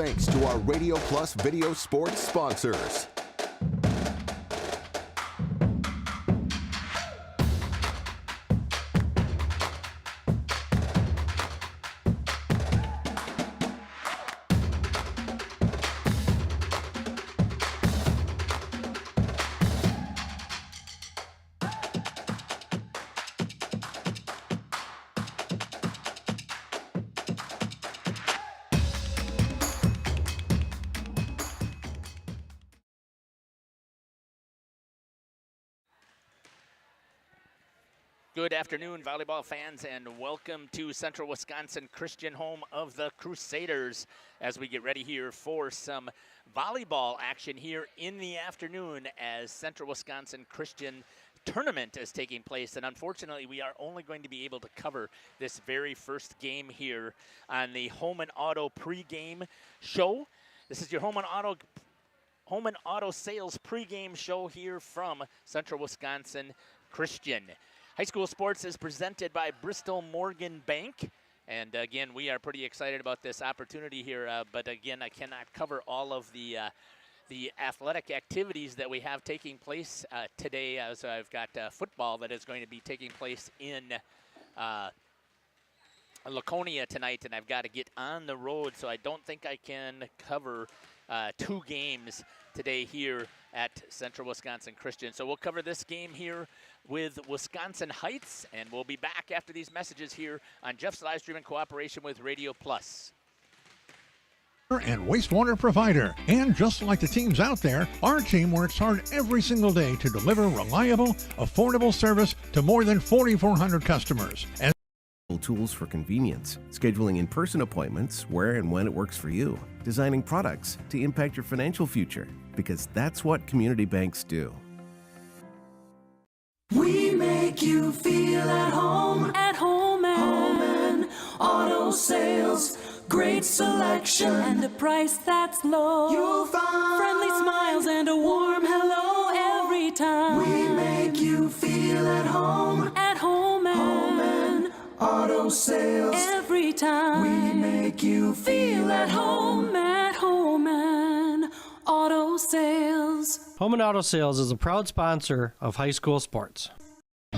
thanks to our Radio Plus video sports sponsors. Good afternoon, volleyball fans, and welcome to Central Wisconsin Christian, home of the Crusaders, as we get ready here for some volleyball action here in the afternoon as Central Wisconsin Christian tournament is taking place. And unfortunately, we are only going to be able to cover this very first game here on the Home and Auto pregame show. This is your Home and Auto Sales pregame show here from Central Wisconsin Christian. High school sports is presented by Bristol Morgan Bank. And again, we are pretty excited about this opportunity here. But again, I cannot cover all of the athletic activities that we have taking place today, as I've got football that is going to be taking place in Laconia tonight, and I've got to get on the road, so I don't think I can cover two games today here at Central Wisconsin Christian. So we'll cover this game here with Wisconsin Heights, and we'll be back after these messages here on Jeff's Livestream in cooperation with Radio Plus. And wastewater provider. And just like the teams out there, our team works hard every single day to deliver reliable, affordable service to more than 4,400 customers. And tools for convenience, scheduling in-person appointments where and when it works for you, designing products to impact your financial future, because that's what community banks do. We make you feel at home and auto sales, great selection and a price that's low. You'll find friendly smiles and a warm hello every time. We make you feel at home and auto sales every time. We make you feel at home and auto sales. Home and Auto Sales is a proud sponsor of high school sports.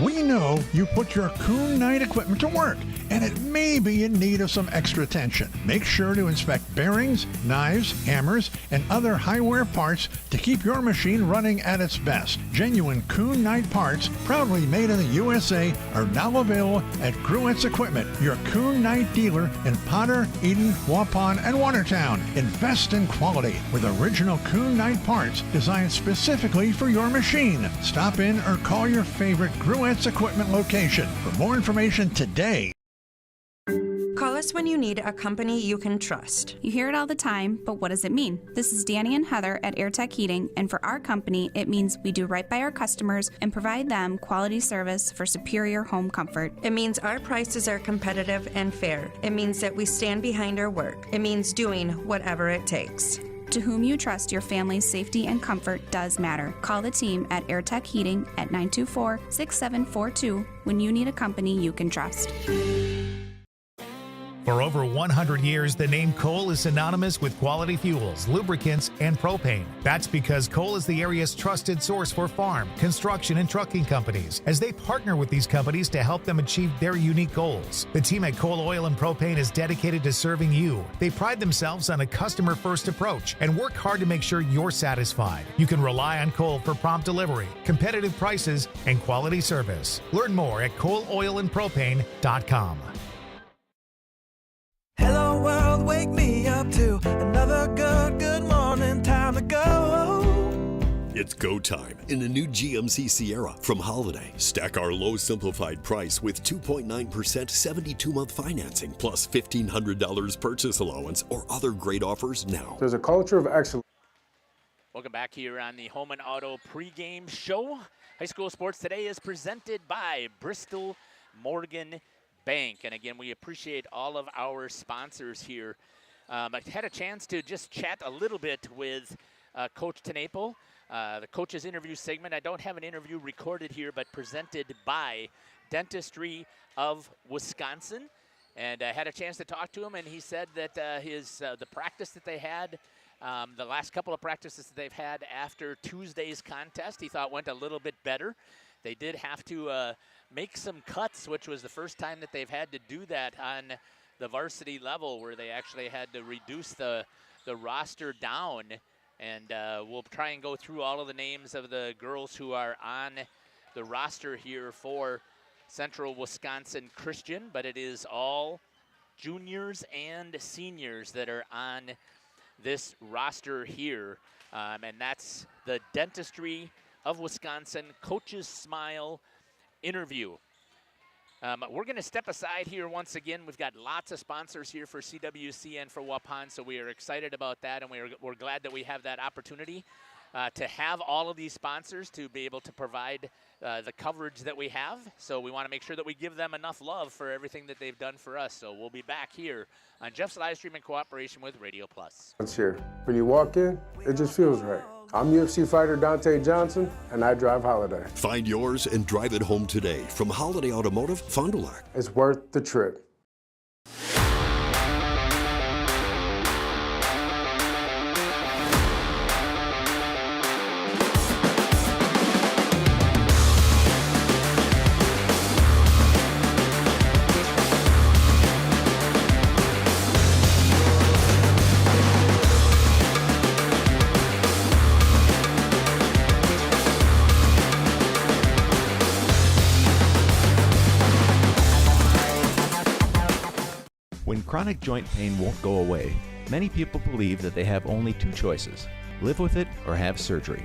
we know you put your Kuhn Knight equipment to work, and it may be in need of some extra attention. Make sure to inspect bearings, knives, hammers, and other high-wear parts to keep your machine running at its best. Genuine Kuhn Knight parts, proudly made in the USA, are now available at Gruett's Equipment, your Kuhn Knight dealer in Potter, Eden, Waupun, and Watertown. Invest in quality with original Kuhn Knight parts designed specifically for your machine. Stop in or call your favorite Gruett's Equipment location. For more information today. Call us when you need a company you can trust. You hear it all the time, but what does it mean? This is Danny and Heather at AirTech Heating, and for our company, it means we do right by our customers and provide them quality service for superior home comfort. It means our prices are competitive and fair. It means that we stand behind our work. It means doing whatever it takes. To whom you trust your family's safety and comfort does matter. Call the team at AirTech Heating at 924-6742 when you need a company you can trust. For over 100 years, the name Kohl is synonymous with quality fuels, lubricants, and propane. That's because Kohl is the area's trusted source for farm, construction, and trucking companies, as they partner with these companies to help them achieve their unique goals. The team at Kohl Oil and Propane is dedicated to serving you. They pride themselves on a customer-first approach and work hard to make sure you're satisfied. You can rely on Kohl for prompt delivery, competitive prices, and quality service. Learn more at KohlOilAndPropane.com. Hello world, wake me up to another good morning, time to go. It's go time in the new GMC Sierra from Holiday. Stack our low simplified price with 2.9% 72-month financing plus $1,500 purchase allowance or other great offers now. There's a culture of excellence. Welcome back here on the Home and Auto pregame show. High school sports today is presented by Bristol Morgan Bank. And again, we appreciate all of our sponsors here. I had a chance to just chat a little bit with Coach Tenaple, the coach's interview segment. I don't have an interview recorded here, but presented by Dentistry of Wisconsin. And I had a chance to talk to him, and he said that the practice that they had, the last couple of practices that they've had after Tuesday's contest, he thought went a little bit better. They did have to make some cuts, which was the first time that they've had to do that on the varsity level, where they actually had to reduce the roster down. And we'll try and go through all of the names of the girls who are on the roster here for Central Wisconsin Christian, but it is all juniors and seniors that are on this roster here. And that's the Dentistry of Wisconsin Coaches Smile interview. We're going to step aside here once again. We've got lots of sponsors here for CWC and for Waupun, so we are excited about that, and we're glad that we have that opportunity to have all of these sponsors to be able to provide the coverage that we have. So we want to make sure that we give them enough love for everything that they've done for us. So we'll be back here on Jeff's Livestream in cooperation with Radio Plus. It's here. When you walk in, it just feels right. I'm UFC fighter Dante Johnson, and I drive Holiday. Find yours and drive it home today from Holiday Automotive, Fond du Lac. It's worth the trip. When chronic joint pain won't go away, many people believe that they have only two choices: live with it or have surgery.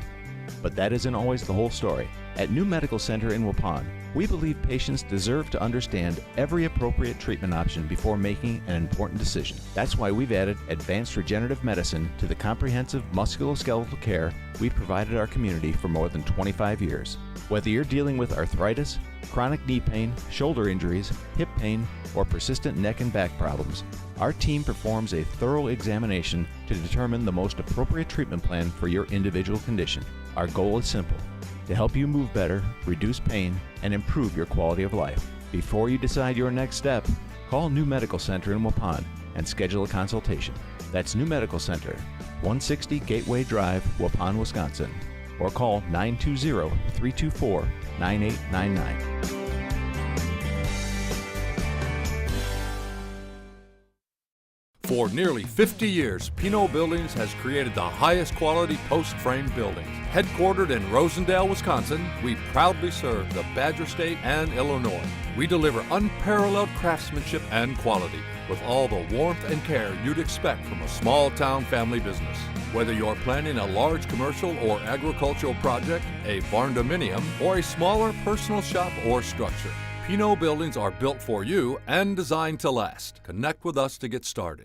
But that isn't always the whole story. At New Medical Center in Waupun, we believe patients deserve to understand every appropriate treatment option before making an important decision. That's why we've added advanced regenerative medicine to the comprehensive musculoskeletal care we've provided our community for more than 25 years. Whether you're dealing with arthritis, chronic knee pain, shoulder injuries, hip pain, or persistent neck and back problems, our team performs a thorough examination to determine the most appropriate treatment plan for your individual condition. Our goal is simple: to help you move better, reduce pain, and improve your quality of life. Before you decide your next step, call New Medical Center in Waupun and schedule a consultation. That's New Medical Center, 160 Gateway Drive, Waupun, Wisconsin. Or call 920-324-9899. For nearly 50 years, Pinot Buildings has created the highest quality post-frame buildings. Headquartered in Rosendale, Wisconsin, we proudly serve the Badger State and Illinois. We deliver unparalleled craftsmanship and quality with all the warmth and care you'd expect from a small-town family business. Whether you're planning a large commercial or agricultural project, a barn-dominium, or a smaller personal shop or structure, Pinot Buildings are built for you and designed to last. Connect with us to get started.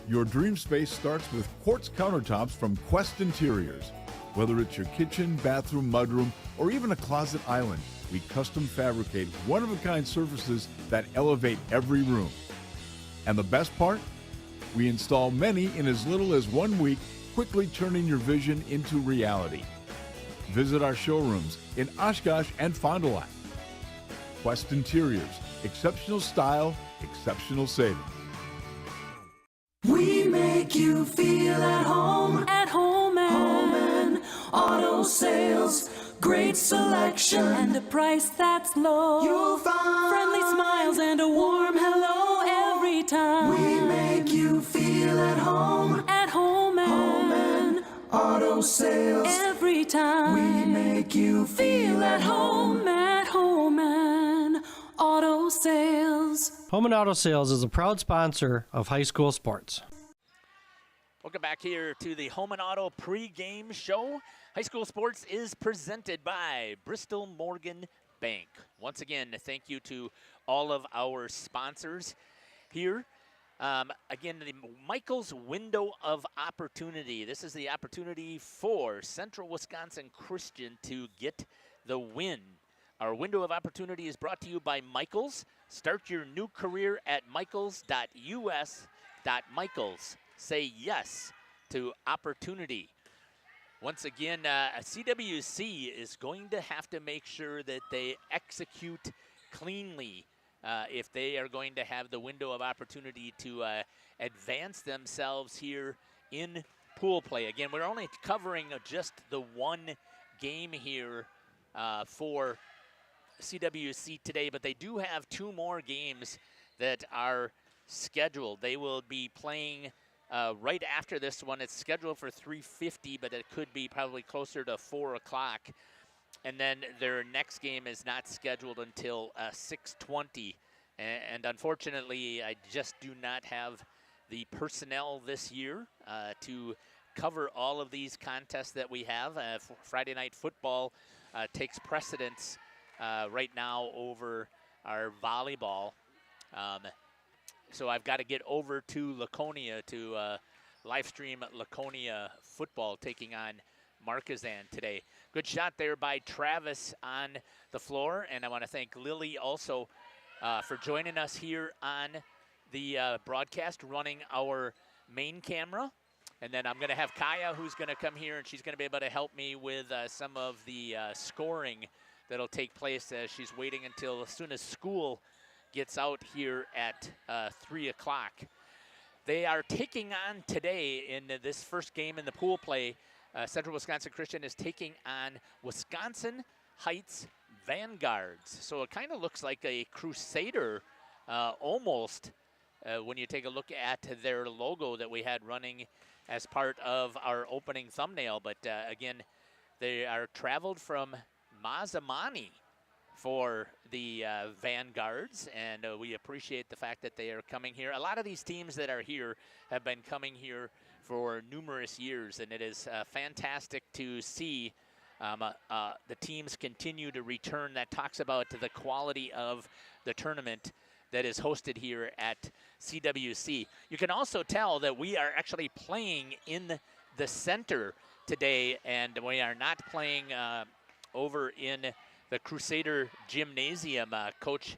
Your dream space starts with quartz countertops from Quest Interiors. Whether it's your kitchen, bathroom, mudroom, or even a closet island, we custom fabricate one-of-a-kind surfaces that elevate every room. And the best part? We install many in as little as 1 week, quickly turning your vision into reality. Visit our showrooms in Oshkosh and Fond du Lac. Quest Interiors, exceptional style, exceptional savings. We make you feel at home and auto sales. Great selection and a price that's low. You'll find friendly smiles and a warm hello every time. We make you feel at home and auto sales. Every time we make you feel at home and auto sales. Home and Auto Sales is a proud sponsor of high school sports. Welcome back here to the Home and Auto pregame show. High school sports is presented by Bristol Morgan Bank. Once again, thank you to all of our sponsors here. Again, the Michael's Window of Opportunity. This is the opportunity for Central Wisconsin Christian to get the win. Our window of opportunity is brought to you by Michaels. Start your new career at michaels.us.michaels. Say yes to opportunity. Once again, CWC is going to have to make sure that they execute cleanly if they are going to have the window of opportunity to advance themselves here in pool play. Again, we're only covering just the one game here for CWC today, but they do have 2 more games that are scheduled. They will be playing right after this one. It's scheduled for 3:50, but it could be probably closer to 4 o'clock. And then their next game is not scheduled until 6:20. And unfortunately, I just do not have the personnel this year to cover all of these contests that we have. Friday night football takes precedence right now over our volleyball. So I've got to get over to Laconia to live stream Laconia football taking on Marquezan today. Good shot there by Travis on the floor, and I want to thank Lily also for joining us here on the broadcast, running our main camera. And then I'm going to have Kaya, who's going to come here, and she's going to be able to help me with some of the scoring that'll take place as she's waiting until as soon as school gets out here at 3 o'clock. They are taking on today in this first game in the pool play. Central Wisconsin Christian is taking on Wisconsin Heights Vanguards. So it kind of looks like a Crusader almost when you take a look at their logo that we had running as part of our opening thumbnail. But again, they are traveled from Mazamani for the Vanguards, and we appreciate the fact that they are coming here. A lot of these teams that are here have been coming here for numerous years, and it is fantastic to see the teams continue to return. That talks about the quality of the tournament that is hosted here at CWC. You can also tell that we are actually playing in the center today, and we are not playing over in the Crusader Gymnasium. Coach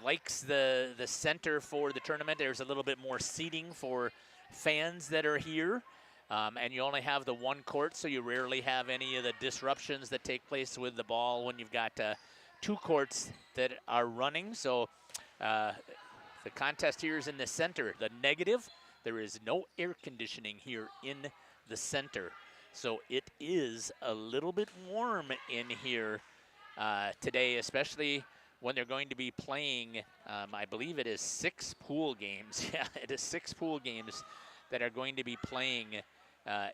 likes the center for the tournament. There's a little bit more seating for fans that are here, and you only have the one court, so you rarely have any of the disruptions that take place with the ball when you've got 2 courts that are running. So the contest here is in the center. The negative, there is no air conditioning here in the center, so it is a little bit warm in here today, especially when they're going to be playing, I believe it is 6 pool games. Yeah, it is 6 pool games that are going to be playing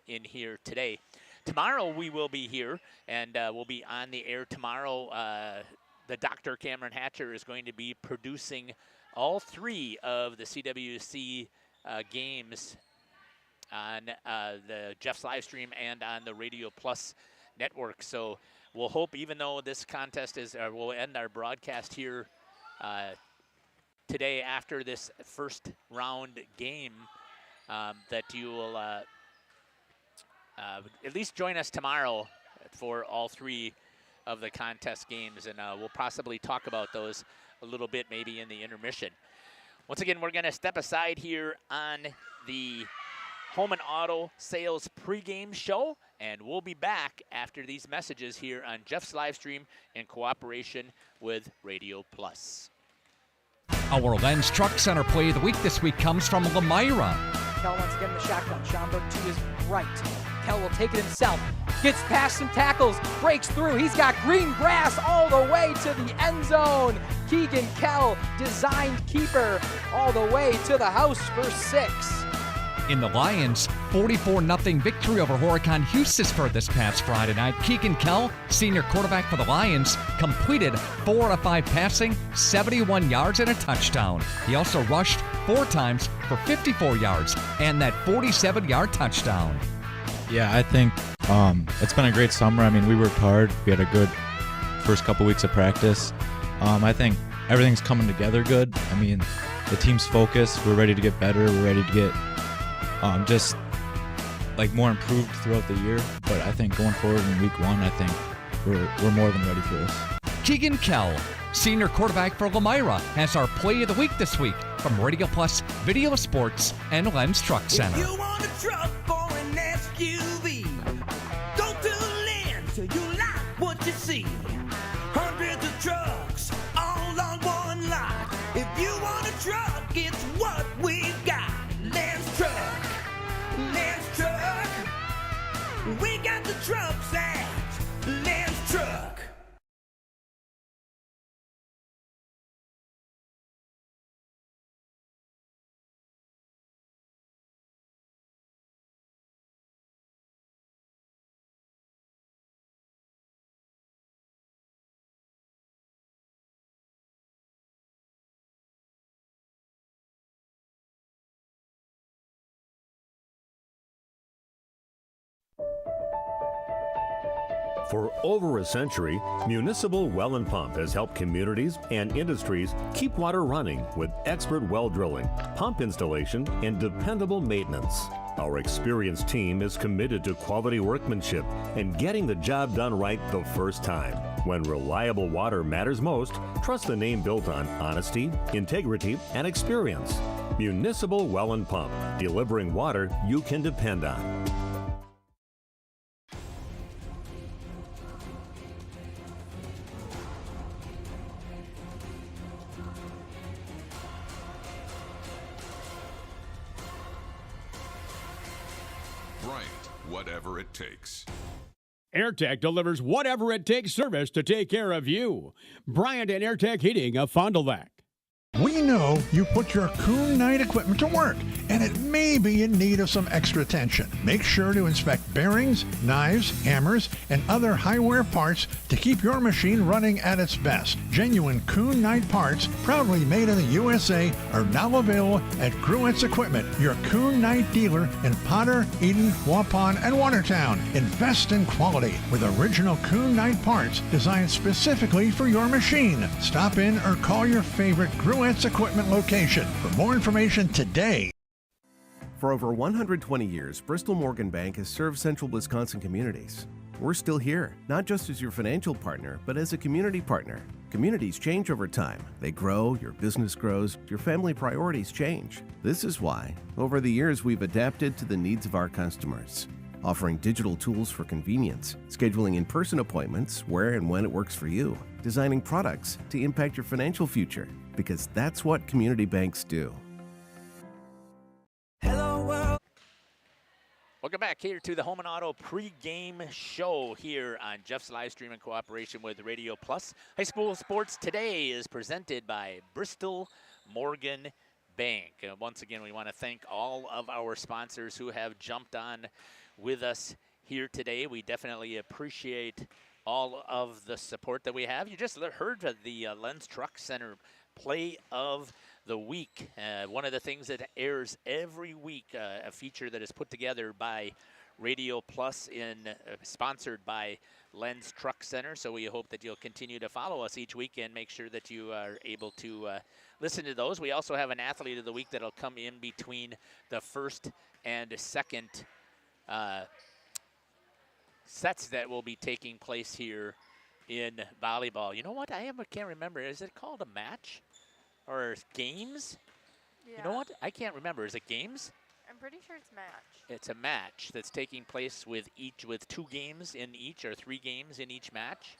in here today. Tomorrow we will be here, and we'll be on the air tomorrow. The Dr. Cameron Hatcher is going to be producing all 3 of the CWC games on the Jeff's live stream and on the Radio Plus network. So we'll hope, even though this contest is, we'll end our broadcast here today after this first round game, that you will at least join us tomorrow for all 3 of the contest games, and we'll possibly talk about those a little bit maybe in the intermission. Once again, we're going to step aside here on the Home and Auto Sales pregame show, and we'll be back after these messages here on Jeff's live stream in cooperation with Radio Plus. Our Lens Truck Center play of the week this week comes from Lamira. Kell once again in the shotgun. Schomburg to his right. Kell will take it himself. Gets past some tackles. Breaks through. He's got green grass all the way to the end zone. Keegan Kell, designed keeper, all the way to the house for 6. In the Lions, 44-0 victory over Horicon Hughesisford this past Friday night. Keegan Kell, senior quarterback for the Lions, completed 4 out of 5 passing, 71 yards and a touchdown. He also rushed 4 times for 54 yards and that 47-yard touchdown. Yeah, I think it's been a great summer. I mean, we worked hard. We had a good first couple weeks of practice. I think everything's coming together good. I mean, the team's focused. We're ready to get better. We're ready to get just like more improved throughout the year. But I think going forward in week 1, I think we're more than ready for this. Keegan Kell, senior quarterback for Lamira, has our play of the week this week from Radio Plus, Video Sports, and Lens Truck Center. If you want a truck or an SUV, go to Lens till you like what you see. Hundreds of trucks all on one lot. trucks at Lance Truck. For over a century, Municipal Well and Pump has helped communities and industries keep water running with expert well drilling, pump installation, and dependable maintenance. Our experienced team is committed to quality workmanship and getting the job done right the first time. When reliable water matters most, trust the name built on honesty, integrity, and experience. Municipal Well and Pump, delivering water you can depend on. Whatever it takes. AirTech delivers whatever it takes service to take care of you. Bryant and AirTech Heating of Fond du Lac. We know you put your Kuhn Knight equipment to work, and it may be in need of some extra attention. Make sure to inspect bearings, knives, hammers, and other high-wear parts to keep your machine running at its best. Genuine Kuhn Knight parts, proudly made in the USA, are now available at Gruett's Equipment, your Kuhn Knight dealer in Potter, Eden, Waupun, and Watertown. Invest in quality with original Kuhn Knight parts designed specifically for your machine. Stop in or call your favorite Gruett's Equipment location for more information today. For over 120 years, Bristol Morgan Bank has served central Wisconsin communities. We're still here, not just as your financial partner, but as a community partner. Communities change over time. They grow, your business grows, your family priorities change. This is why, over the years, we've adapted to the needs of our customers, offering digital tools for convenience, scheduling in-person appointments where and when it works for you, designing products to impact your financial future, because that's what community banks do. Welcome back here to the Home and Auto pregame show here on Jeff's Livestream in cooperation with Radio Plus. High school sports today is presented by Bristol Morgan Bank. Once again, we want to thank all of our sponsors who have jumped on with us here today. We definitely appreciate all of the support that we have. You just heard of the Lens Truck Center Play of the Week. One of the things that airs every week, a feature that is put together by Radio Plus sponsored by Lens Truck Center. So we hope that you'll continue to follow us each week and make sure that you are able to listen to those. We also have an Athlete of the Week that'll come in between the first and second sets that will be taking place here in volleyball. You know what? I can't remember. Is it called a match or games? Yeah. You know what? I can't remember. Is it games? I'm pretty sure it's match. It's a match that's taking place with 2 games in each or 3 games in each match.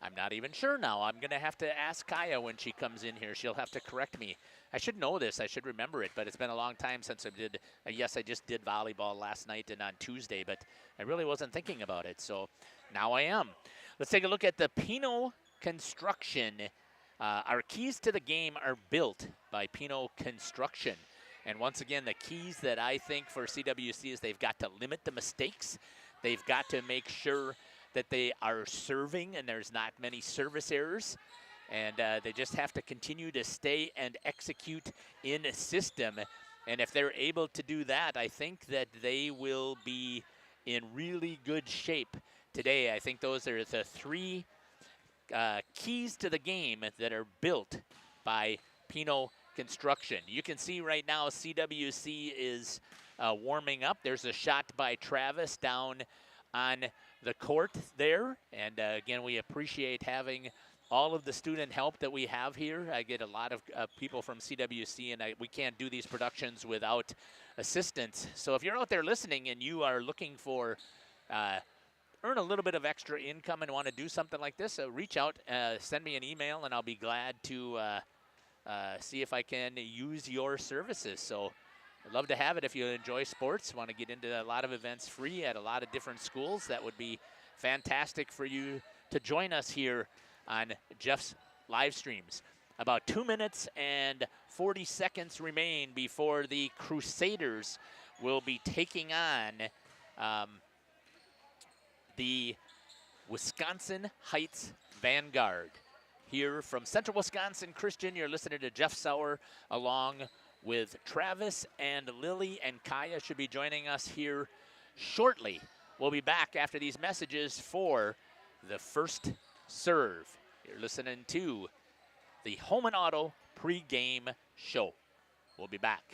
I'm not even sure now. I'm going to have to ask Kaya when she comes in here. She'll have to correct me. I should know this. I should remember it, but it's been a long time since I did. Yes, I just did volleyball last night and on Tuesday, but I really wasn't thinking about it, so now I am. Let's take a look at the Pino Construction. Our keys to the game are built by Pino Construction. And once again, the keys that I think for CWC is they've got to limit the mistakes. They've got to make sure that they are serving and there's not many service errors. And they just have to continue to stay and execute in a system. And if they're able to do that, I think that they will be in really good shape today. I think those are the 3 keys to the game that are built by Pino Construction. You can see right now CWC is warming up. There's a shot by Travis down on the court there. And again, we appreciate having all of the student help that we have here. I get a lot of people from CWC, and we can't do these productions without assistance. So if you're out there listening and you are looking for earn a little bit of extra income and want to do something like this, reach out, send me an email, and I'll be glad to see if I can use your services. So I'd love to have it if you enjoy sports, want to get into a lot of events free at a lot of different schools. That would be fantastic for you to join us here on Jeff's live streams. About 2 minutes and 40 seconds remain before the Crusaders will be taking on the Wisconsin Heights Vanguard. Here from Central Wisconsin Christian, you're listening to Jeff Sauer along with Travis, and Lily and Kaya should be joining us here shortly. We'll be back after these messages for the first serve. You're listening to the Home and Auto pregame show. We'll be back.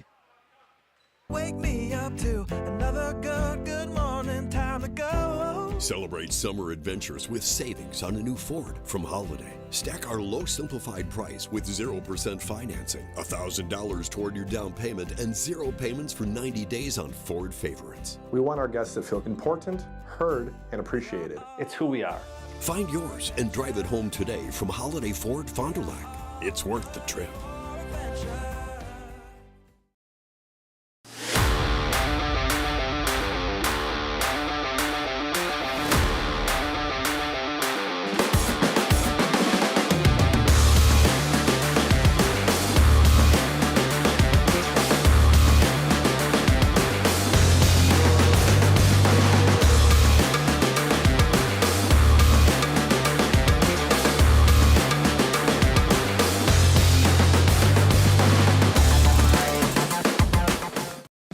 Wake me up to another good morning, time to go. Celebrate summer adventures with savings on a new Ford from Holiday. Stack our low simplified price with 0% financing, $1,000 toward your down payment, and 0 payments for 90 days on Ford favorites. We want our guests to feel important, heard, and appreciated. It's who we are. Find yours and drive it home today from Holiday Ford Fond du Lac. It's worth the trip.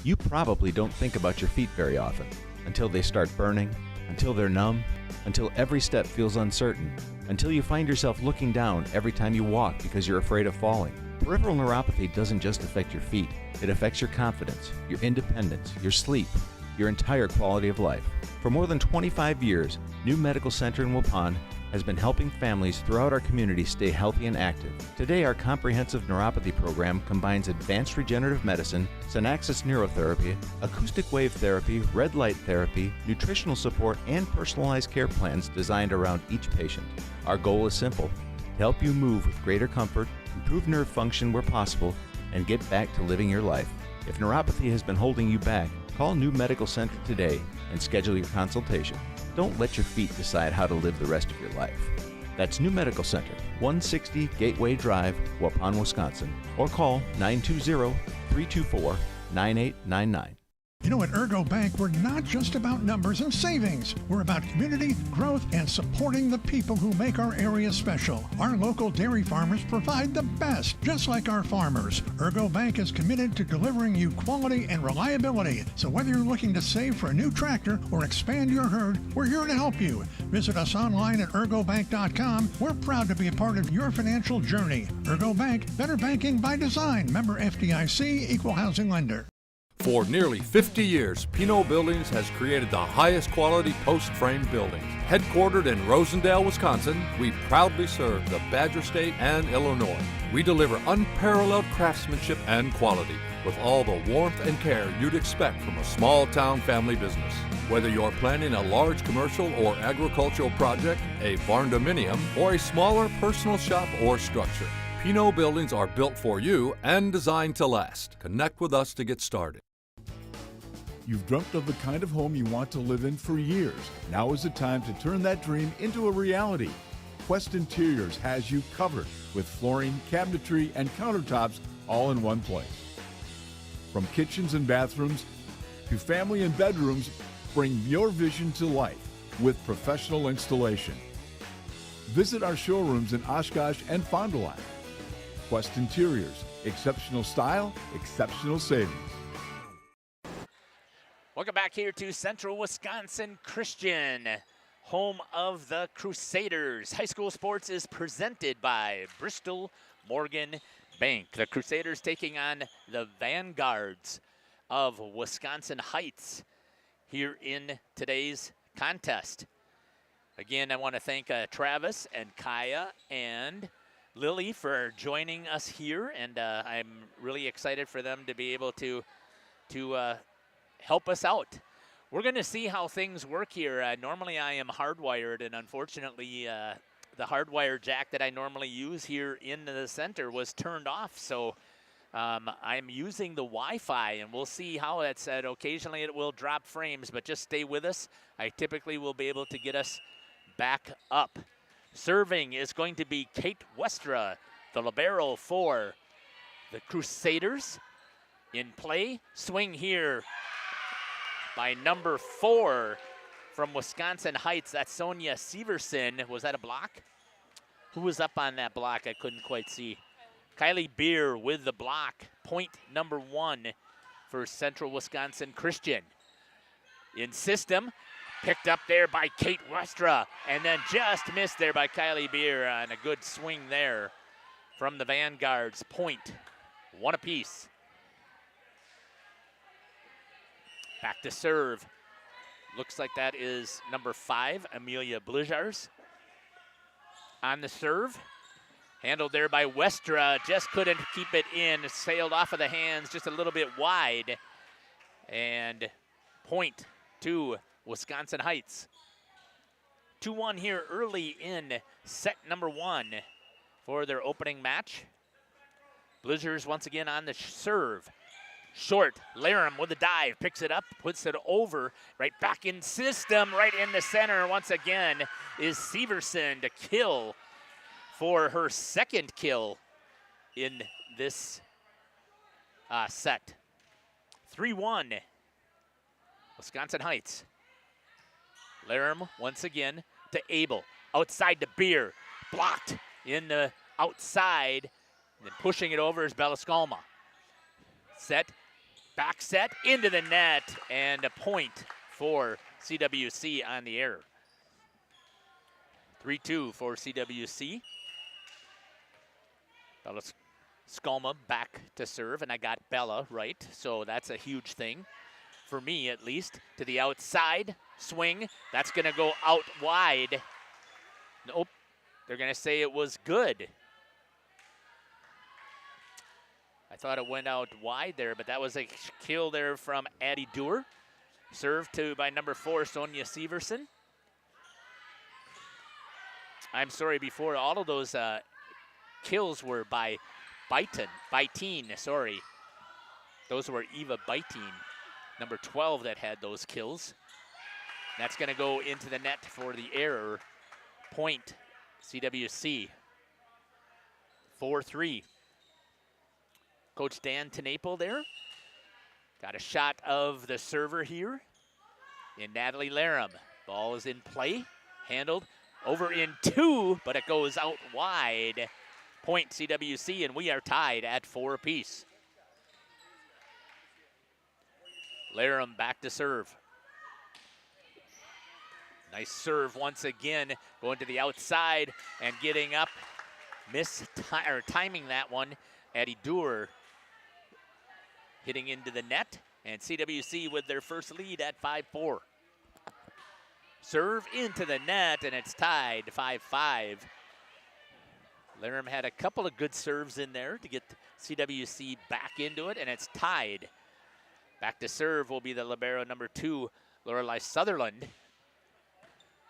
You probably don't think about your feet very often, until they start burning, until they're numb, until every step feels uncertain, until you find yourself looking down every time you walk because you're afraid of falling. Peripheral neuropathy doesn't just affect your feet, it affects your confidence, your independence, your sleep, your entire quality of life. For more than 25 years, New Medical Center in Waupun has been helping families throughout our community stay healthy and active. Today, our comprehensive neuropathy program combines advanced regenerative medicine, Synaxis neurotherapy, acoustic wave therapy, red light therapy, nutritional support, and personalized care plans designed around each patient. Our goal is simple: to help you move with greater comfort, improve nerve function where possible, and get back to living your life. If neuropathy has been holding you back, call New Medical Center today and schedule your consultation. Don't let your feet decide how to live the rest of your life. That's New Medical Center, 160 Gateway Drive, Waupun, Wisconsin, or call 920-324-9899. You know, at Ergo Bank, we're not just about numbers and savings. We're about community, growth, and supporting the people who make our area special. Our local dairy farmers provide the best, just like our farmers. Ergo Bank is committed to delivering you quality and reliability. So whether you're looking to save for a new tractor or expand your herd, we're here to help you. Visit us online at ergobank.com. We're proud to be a part of your financial journey. Ergo Bank, better banking by design. Member FDIC, equal housing lender. For nearly 50 years, Pinot Buildings has created the highest quality post-frame buildings. Headquartered in Rosendale, Wisconsin, we proudly serve the Badger State and Illinois. We deliver unparalleled craftsmanship and quality with all the warmth and care you'd expect from a small-town family business. Whether you're planning a large commercial or agricultural project, a barn-dominium, or a smaller personal shop or structure, Pinot Buildings are built for you and designed to last. Connect with us to get started. You've dreamt of the kind of home you want to live in for years. Now is the time to turn that dream into a reality. Quest Interiors has you covered with flooring, cabinetry, and countertops all in one place. From kitchens and bathrooms to family and bedrooms, bring your vision to life with professional installation. Visit our showrooms in Oshkosh and Fond du Lac. Quest Interiors, exceptional style, exceptional savings. Welcome back here to Central Wisconsin Christian, home of the Crusaders. High school sports is presented by Bristol Morgan Bank. The Crusaders taking on the Vanguards of Wisconsin Heights here in today's contest. Again, I want to thank Travis and Kaya and Lily for joining us here, and I'm really excited for them to be able to help us out. We're going to see how things work here. Normally I am hardwired, and unfortunately the hardwire jack that I normally use here in the center was turned off, so I'm using the Wi-Fi, and we'll see how that's said. Occasionally it will drop frames, but just stay with us. I typically will be able to get us back up. Serving is going to be Kate Westra, the libero for the Crusaders. In play, swing here by number 4 from Wisconsin Heights. That's Sonia Severson. Was that a block? Who was up on that block? I couldn't quite see. Kylie Beer with the block. Point number 1 for Central Wisconsin Christian. In system, picked up there by Kate Westra, and then just missed there by Kylie Beer on a good swing there from the Vanguards. Point, 1 apiece. Back to serve. Looks like that is number 5, Amelia Blizars. On the serve. Handled there by Westra, just couldn't keep it in. Sailed off of the hands just a little bit wide. And point to Wisconsin Heights. 2-1 here early in set number 1 for their opening match. Blizars once again on the serve. Short, Laram with a dive, picks it up, puts it over, right back in system, right in the center once again is Severson to kill for her second kill in this set. 3-1, Wisconsin Heights. Laram once again to Abel, outside to Beer, blocked in the outside, and then pushing it over is Bellascalma. Set, back set, into the net, and a point for CWC on the error. 3-2 for CWC. Bellascalma back to serve, and I got Bella right, so that's a huge thing for me at least. To the outside, swing, that's gonna go out wide. Nope, they're gonna say it was good. I thought it went out wide there, but that was a kill there from Addie Dewar. Served to by number 4, Sonia Severson. I'm sorry, before all of those kills were by Byteen, sorry. Those were Eva Byteen, number 12 that had those kills. That's gonna go into the net for the error. Point, CWC, 4-3. Coach Dan Tenaple there. Got a shot of the server here in Natalie Laram. Ball is in play, handled over in 2, but it goes out wide. Point CWC, and we are tied at 4 apiece. Laram back to serve. Nice serve once again, going to the outside and getting up, timing that one. Addie Dewar hitting into the net, and CWC with their first lead at 5-4. Serve into the net, and it's tied 5-5. Laram had a couple of good serves in there to get CWC back into it, and it's tied. Back to serve will be the libero number 2, Lorelei Sutherland.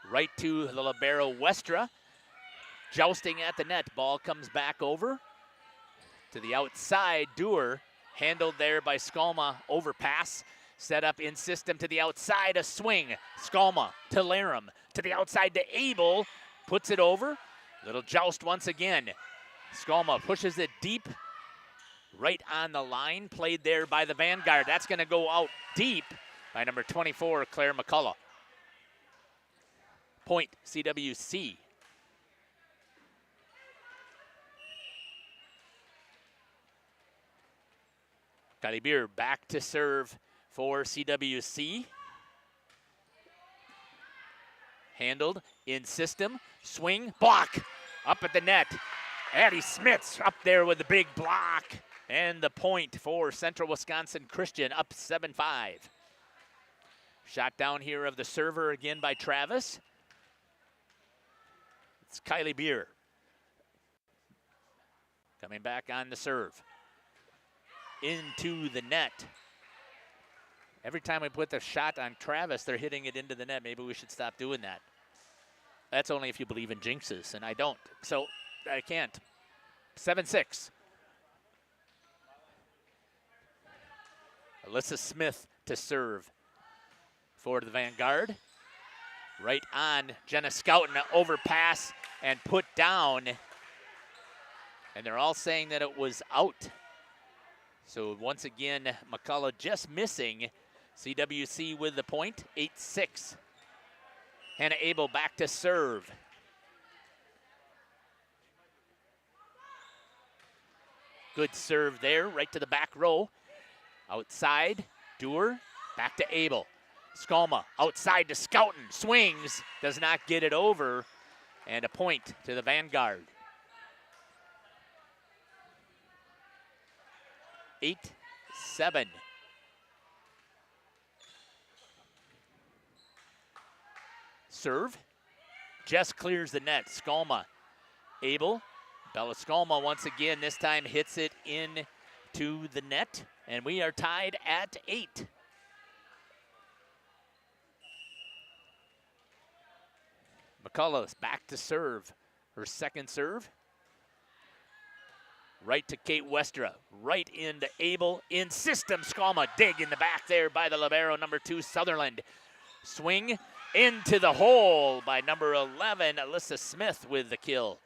Right to the libero Westra. Jousting at the net, ball comes back over. To the outside, Dewar, handled there by Scalma, overpass, set up in system to the outside, a swing, Scalma to Laram, to the outside to Abel, puts it over, little joust once again. Scalma pushes it deep, right on the line, played there by the Vanguard. That's gonna go out deep by number 24, Claire McCullough. Point, CWC. Kylie Beer back to serve for CWC. Handled in system, swing, block, up at the net. Addie Smith's up there with the big block. And the point for Central Wisconsin Christian, up 7-5. Shot down here of the server again by Travis. It's Kylie Beer. Coming back on the serve. Into the net. Every time we put the shot on Travis, they're hitting it into the net. Maybe we should stop doing that. That's only if you believe in jinxes, and I don't. So I can't. 7-6. Alyssa Smith to serve for the Vanguard. Right on Jenna Scouten, overpass and put down. And they're all saying that it was out. So once again, McCullough just missing. CWC with the point, 8-6. Hannah Abel back to serve. Good serve there, right to the back row. Outside, Dewar, back to Abel. Skalma outside to Scouten, swings, does not get it over, and a point to the Vanguard. 8-7. Serve, just clears the net. Skalma, Abel, Bella Skalma once again, this time hits it in to the net, and we are tied at 8. McCullough's back to serve, her second serve. Right to Kate Westra, right into Abel, in system, Skalma, dig in the back there by the libero, number 2, Sutherland. Swing into the hole by number 11, Alyssa Smith with the kill.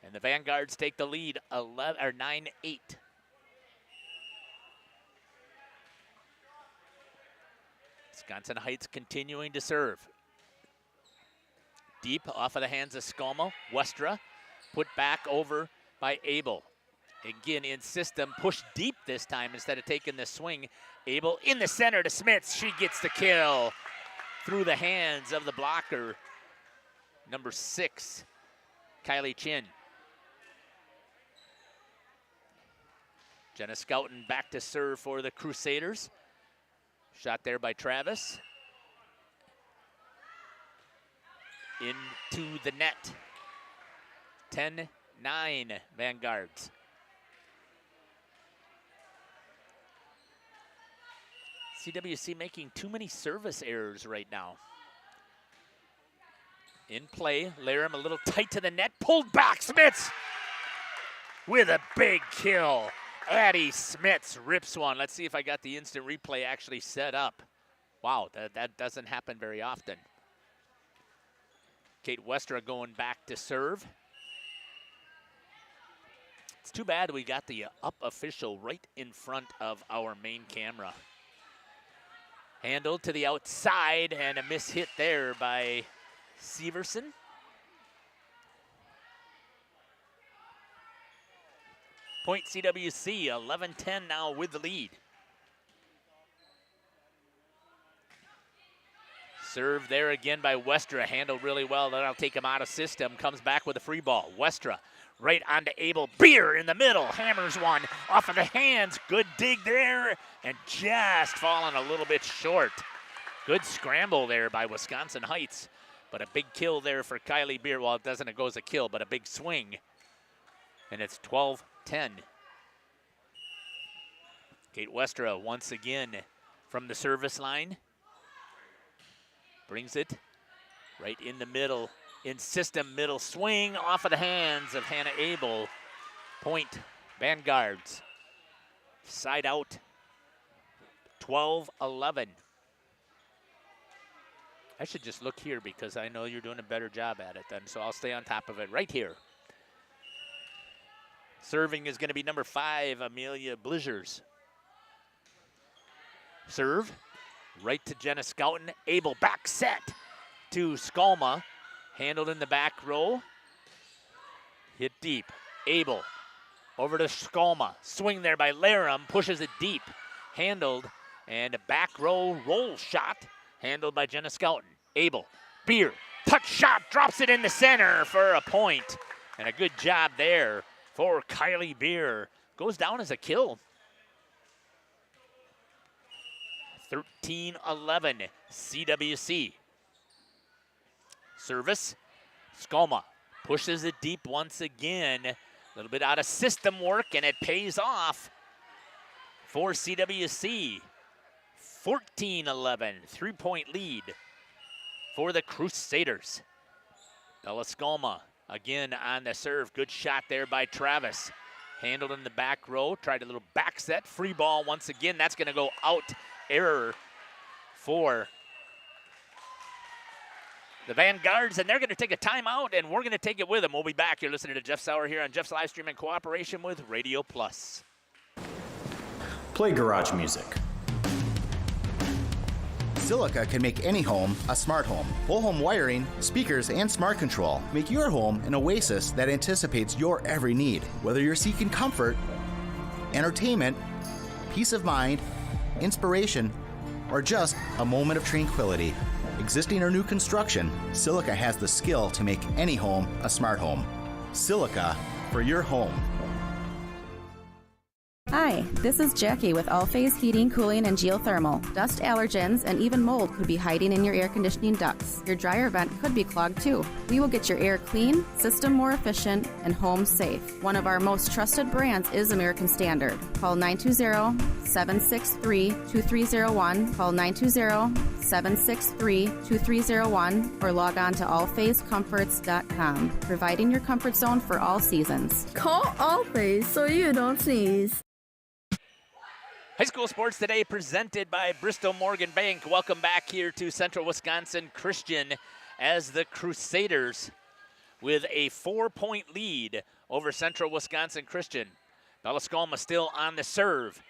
And the Vanguards take the lead, 9-8. Wisconsin Heights continuing to serve. Deep off of the hands of Skalma. Westra put back over by Abel. Again in system, push deep this time instead of taking the swing. Abel in the center to Smits. She gets the kill through the hands of the blocker, number 6, Kylie Chin. Jenna Scouten back to serve for the Crusaders. Shot there by Travis. Into the net. 10-9 Vanguards. CWC making too many service errors right now. In play, Laram a little tight to the net, pulled back, Smits with a big kill. Addie Smits rips one. Let's see if I got the instant replay actually set up. Wow, that doesn't happen very often. Kate Westra going back to serve. It's too bad we got the up official right in front of our main camera. Handled to the outside and a miss hit there by Severson. Point CWC, 11-10 now with the lead. Serve there again by Westra, handled really well. That'll take him out of system, comes back with a free ball. Westra right onto Abel. Beer in the middle, hammers one off of the hands. Good dig there, and just falling a little bit short. Good scramble there by Wisconsin Heights, but a big kill there for Kylie Beer. Well, it doesn't go as a kill, but a big swing, and it's 12-10. Kate Westra once again from the service line. Brings it right in the middle, in system, middle swing off of the hands of Hannah Abel. Point Vanguards. Side out, 12-11. I should just look here because I know you're doing a better job at it then, so I'll stay on top of it right here. Serving is going to be number 5, Amelia Blizzers. Serve. Right to Jenna Scouten. Abel back set to Skalma. Handled in the back row. Hit deep. Abel over to Skalma. Swing there by Laram. Pushes it deep. Handled. And a back row roll shot. Handled by Jenna Scouten. Abel. Beer. Touch shot. Drops it in the center for a point. And a good job there for Kylie Beer. Goes down as a kill. 13-11, CWC. Service, Skalma pushes it deep once again. A little bit out of system work, and it pays off for CWC. 14-11, 3-point lead for the Crusaders. Bella Skalma again on the serve. Good shot there by Travis. Handled in the back row, tried a little back set, free ball once again. That's going to go out, error for the Vanguards, and they're going to take a timeout, and we're going to take it with them. We'll be back. You're listening to Jeff Sauer here on Jeff's Livestream in cooperation with Radio Plus. Play garage music. Silica can make any home a smart home. Whole home wiring, speakers, and smart control make your home an oasis that anticipates your every need. Whether you're seeking comfort, entertainment, peace of mind, inspiration, or just a moment of tranquility. Existing or new construction, Silica has the skill to make any home a smart home. Silica for your home. Hi, this is Jackie with All Phase Heating, Cooling, and Geothermal. Dust allergens and even mold could be hiding in your air conditioning ducts. Your dryer vent could be clogged too. We will get your air clean, system more efficient, and home safe. One of our most trusted brands is American Standard. Call 920-763-2301. Call 920-763-2301 or log on to allphasecomforts.com. Providing your comfort zone for all seasons. Call All Phase so you don't sneeze. High school sports today presented by Bristol Morgan Bank. Welcome back here to Central Wisconsin Christian as the Crusaders with a 4-point lead over Central Wisconsin Christian. Bellascoma still on the serve.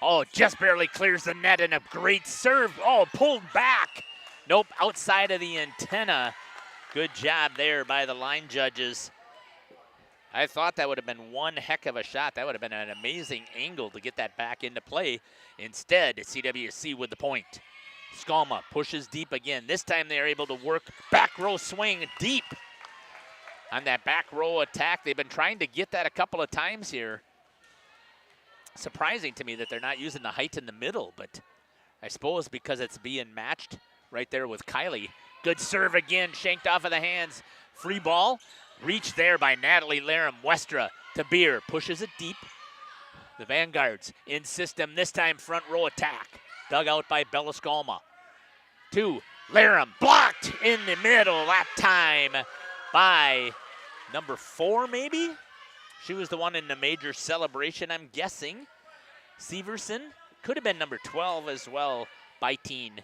Oh, just barely clears the net and a great serve. Oh, pulled back. Nope, outside of the antenna. Good job there by the line judges. I thought that would have been one heck of a shot. That would have been an amazing angle to get that back into play. Instead, CWC with the point. Skalma pushes deep again. This time they are able to work back row swing deep on that back row attack. They've been trying to get that a couple of times here. Surprising to me that they're not using the height in the middle, but I suppose because it's being matched right there with Kylie. Good serve again, shanked off of the hands. Free ball. Reached there by Natalie Laram. Westra to Beer, pushes it deep. The Vanguards in system, this time front row attack. Dug out by Bellascoma. To Laram, blocked in the middle that time by number 4 maybe? She was the one in the major celebration, I'm guessing. Severson, could have been number 12 as well, Byteen.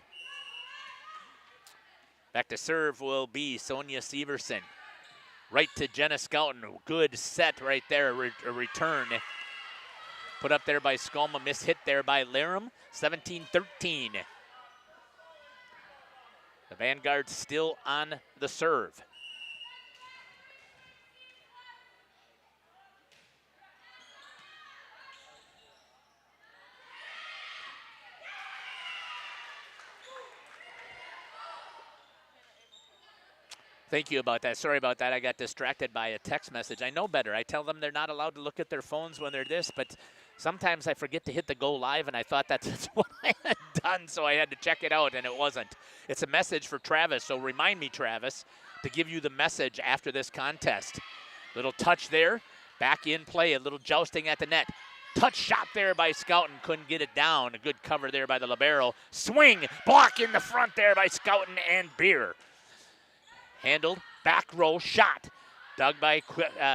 Back to serve will be Sonia Severson. Right to Jenna Scouten. Good set right there. A return. Put up there by Skalma. Mishit there by Laram. 17-13. The Vanguard still on the serve. Thank you about that. Sorry about that. I got distracted by a text message. I know better. I tell them they're not allowed to look at their phones when they're this, but sometimes I forget to hit the go live, and I thought that's what I had done, so I had to check it out, and it wasn't. It's a message for Travis, so remind me, Travis, to give you the message after this contest. Little touch there. Back in play. A little jousting at the net. Touch shot there by Scouten. Couldn't get it down. A good cover there by the libero. Swing. Block in the front there by Scouten and Beer. Handled, back row shot. Dug by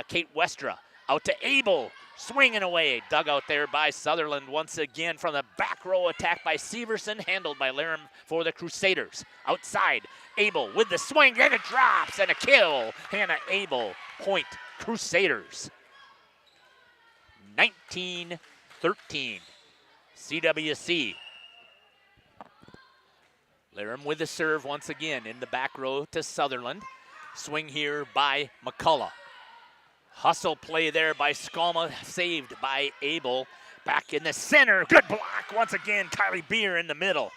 Kate Westra. Out to Abel. Swinging away. Dug out there by Sutherland once again from the back row attack by Severson. Handled by Laram for the Crusaders. Outside, Abel with the swing. And it drops and a kill. Hannah Abel, point Crusaders. 19-13. CWC. Laram with the serve once again in the back row to Sutherland. Swing here by McCullough. Hustle play there by Skalma, saved by Abel. Back in the center, good block once again. Kylie Beer in the middle.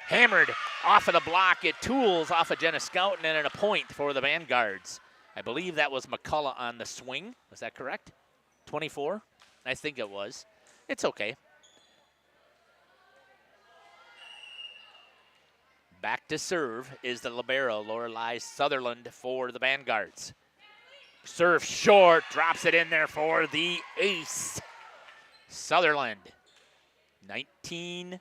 Hammered off of the block, it tools off of Jenna Scouten, and a point for the Vanguards. I believe that was McCullough on the swing. Was that correct? 24? I think it was. It's okay. Back to serve is the libero, Lorelei Sutherland for the Vanguards. Serve short, drops it in there for the ace. Sutherland, 19-15.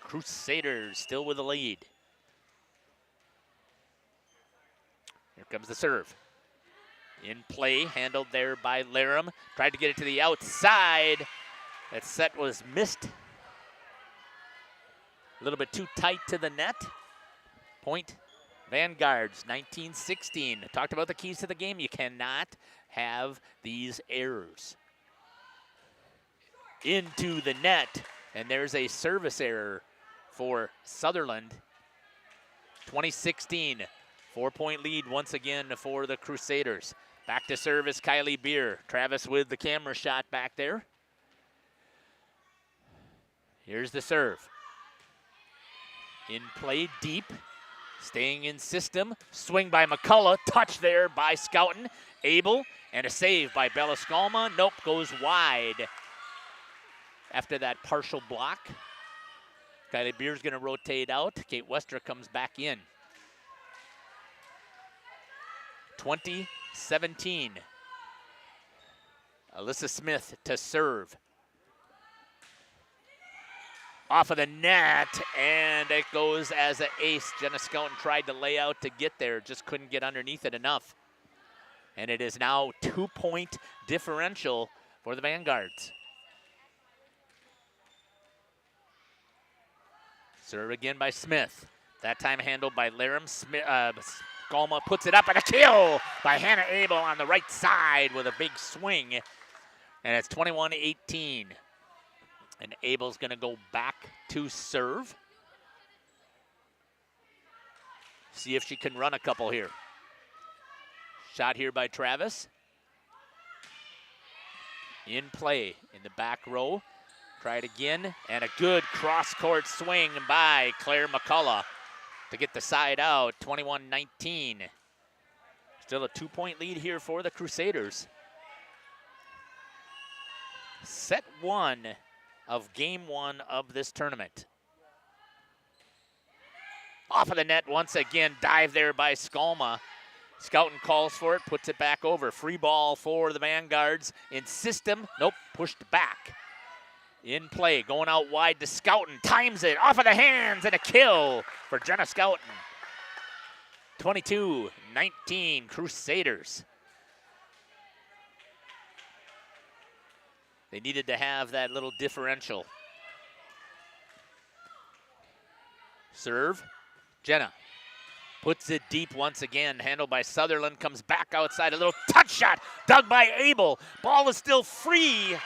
Crusaders still with the lead. Here comes the serve. In play, handled there by Laram. Tried to get it to the outside. That set was missed. A little bit too tight to the net. Point Vanguards, 19-16. Talked about the keys to the game. You cannot have these errors. Into the net, and there's a service error for Sutherland. 20-16, 4-point lead once again for the Crusaders. Back to service, Kylie Beer. Travis with the camera shot back there. Here's the serve. In play deep, staying in system. Swing by McCullough, touch there by Scouten. Abel, and a save by Bellascalma. Nope, goes wide after that partial block. Kylie Beer's gonna rotate out. Kate Westra comes back in. 20-17. Alyssa Smith to serve. Off of the net, and it goes as an ace. Jenna Scouten tried to lay out to get there, just couldn't get underneath it enough. And it is now 2-point differential for the Vanguards. Serve again by Smith. That time handled by Laram. Galma puts it up, and a kill by Hannah Abel on the right side with a big swing. And it's 21-18. And Abel's gonna go back to serve. See if she can run a couple here. Shot here by Travis. In play in the back row. Try it again, and a good cross-court swing by Claire McCullough to get the side out, 21-19. Still a 2-point lead here for the Crusaders. Set one of game one of this tournament. Off of the net once again, dive there by Skalma. Scouten calls for it, puts it back over. Free ball for the Vanguards in system. Nope, pushed back. In play, going out wide to Scouten. Times it, off of the hands, and a kill for Jenna Scouten. 22-19 Crusaders. They needed to have that little differential. Serve, Jenna. Puts it deep once again, handled by Sutherland, comes back outside, a little touch shot, dug by Abel. Ball is still free.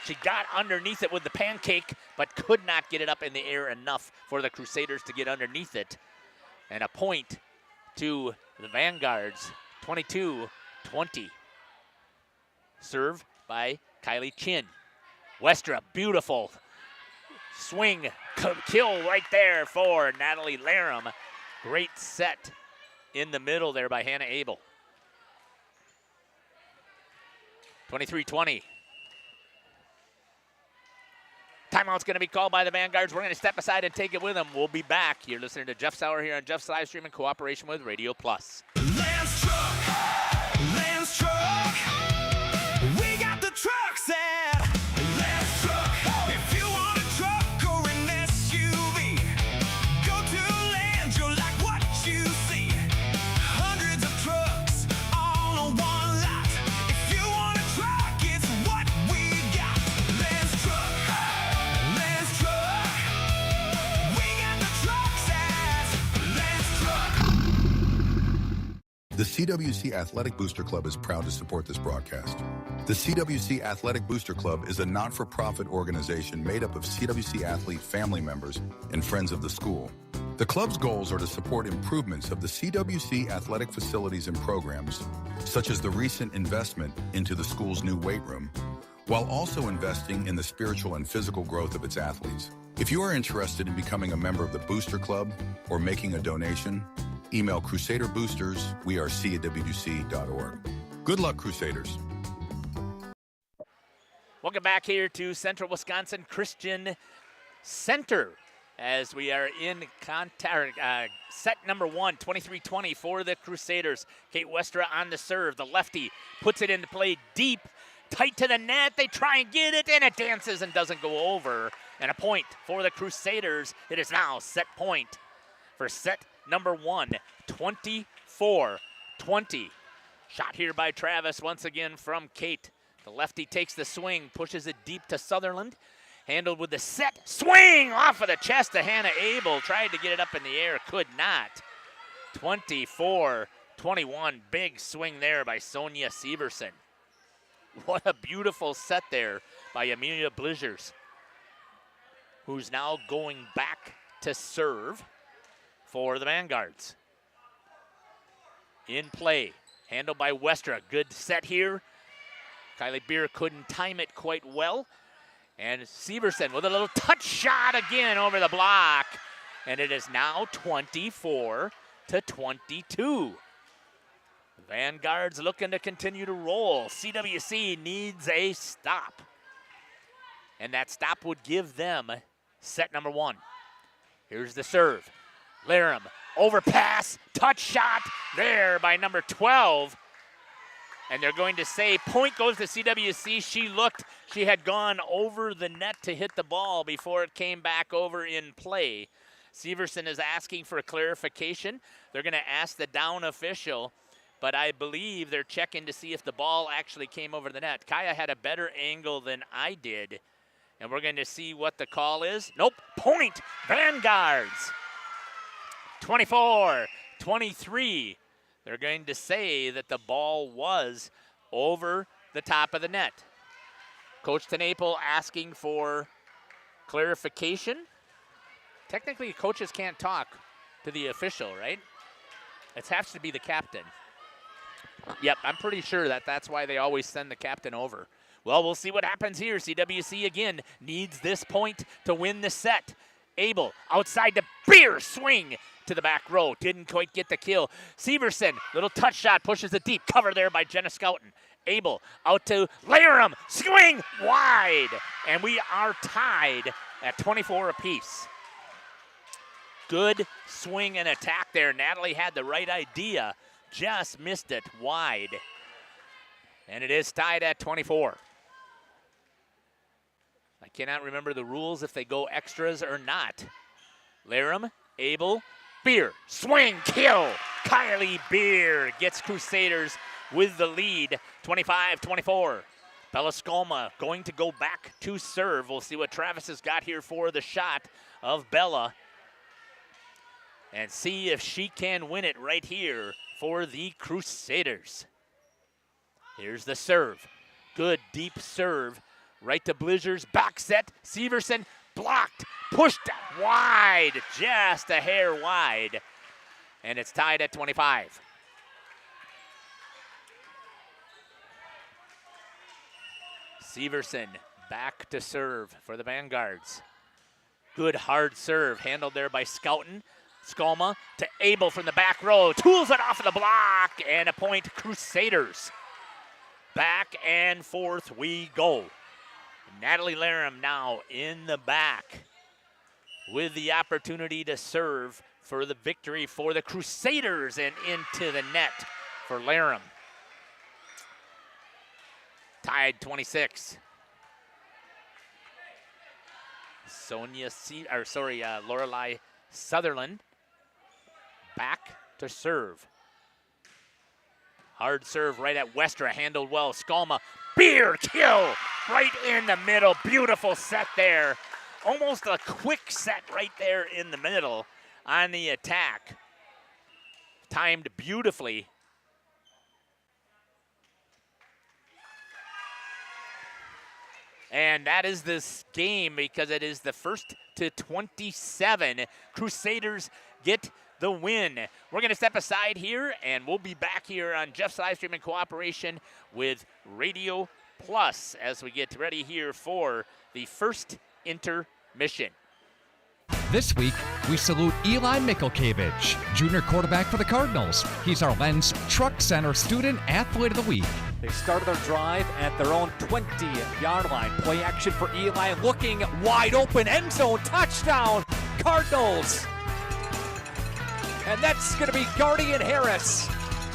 She got underneath it with the pancake, but could not get it up in the air enough for the Crusaders to get underneath it. And a point to the Vanguards, 22-20. Serve by Kylie Chin. Westra, beautiful swing, kill right there for Natalie Laram. Great set in the middle there by Hannah Abel. 23-20. Timeout's going to be called by the Vanguards. We're going to step aside and take it with them. We'll be back. You're listening to Jeff Sauer here on Jeff's live stream in cooperation with Radio Plus. Lance Truck. We got the truck set. Lance Truck. If you want a truck or an SUV, go to Lance. You'll like what you see. Hundreds of trucks all on one lot. If you want a truck, it's what we got. Lance Truck. The CWC Athletic Booster Club is proud to support this broadcast. The CWC Athletic Booster Club is a not-for-profit organization made up of CWC athlete family members and friends of the school. The club's goals are to support improvements of the CWC athletic facilities and programs, such as the recent investment into the school's new weight room, while also investing in the spiritual and physical growth of its athletes. If you are interested in becoming a member of the Booster Club or making a donation, email crusaderboosters@cwc.org. Good luck, Crusaders. Welcome back here to Central Wisconsin Christian Center as we are in set number one, 23-20 for the Crusaders. Kate Westra on the serve. The lefty puts it into play deep, tight to the net. They try and get it, and it dances and doesn't go over. And a point for the Crusaders. It is now set point for set number one, 24-20. Shot here by Travis once again from Kate. The lefty takes the swing, pushes it deep to Sutherland. Handled with the set swing off of the chest to Hannah Abel. Tried to get it up in the air, could not. 24-21, big swing there by Sonia Severson. What a beautiful set there by Amelia Blizzers, who's now going back to serve for the Vanguards. In play, handled by Westra. Good set here. Kylie Beer couldn't time it quite well. And Severson with a little touch shot again over the block. And it is now 24-22. Vanguards looking to continue to roll. CWC needs a stop. And that stop would give them set number 1. Here's the serve. Laram, overpass, touch shot there by number 12. And they're going to say point goes to CWC. She looked, she had gone over the net to hit the ball before it came back over in play. Severson is asking for a clarification. They're going to ask the down official, but I believe they're checking to see if the ball actually came over the net. Kaya had a better angle than I did, and we're going to see what the call is. Nope, point, Vanguards. 24-23. They're going to say that the ball was over the top of the net. Coach TeNapel asking for clarification. Technically, coaches can't talk to the official, right? It has to be the captain. Yep, I'm pretty sure that's why they always send the captain over. Well, we'll see what happens here. CWC again needs this point to win the set. Abel outside the Beer swing to the back row. Didn't quite get the kill. Severson, little touch shot, pushes it deep. Cover there by Jenna Scouten. Abel out to Laram. Swing wide. And we are tied at 24 apiece. Good swing and attack there. Natalie had the right idea. Just missed it wide. And it is tied at 24. I cannot remember the rules if they go extras or not. Laram, Abel, Beer, swing, kill. Kylie Beer gets Crusaders with the lead, 25-24. Bella Skolma going to go back to serve. We'll see what Travis has got here for the shot of Bella and see if she can win it right here for the Crusaders. Here's the serve. Good deep serve. Right to Blizzers, back set, Severson blocked, pushed wide, just a hair wide, and it's tied at 25. Severson back to serve for the Vanguards. Good hard serve, handled there by Scouten. Skolma to Abel from the back row, tools it off of the block, and a point Crusaders. Back and forth we go. Natalie Laram now in the back with the opportunity to serve for the victory for the Crusaders and into the net for Laram. Tied 26. Lorelei Sutherland back to serve. Hard serve right at Westra, handled well. Skolma, Beer kill right in the middle. Beautiful set there. Almost a quick set right there in the middle on the attack. Timed beautifully. And that is this game because it is the first to 27. Crusaders get the win. We're going to step aside here, and we'll be back here on Jeff's Livestream in cooperation with Radio Plus as we get ready here for the first intermission. This week, we salute Eli Mikulkevich, junior quarterback for the Cardinals. He's our Lens Truck Center Student Athlete of the Week. They started their drive at their own 20-yard line. Play action for Eli, looking wide open, end zone, touchdown, Cardinals. And that's going to be Guardian Harris.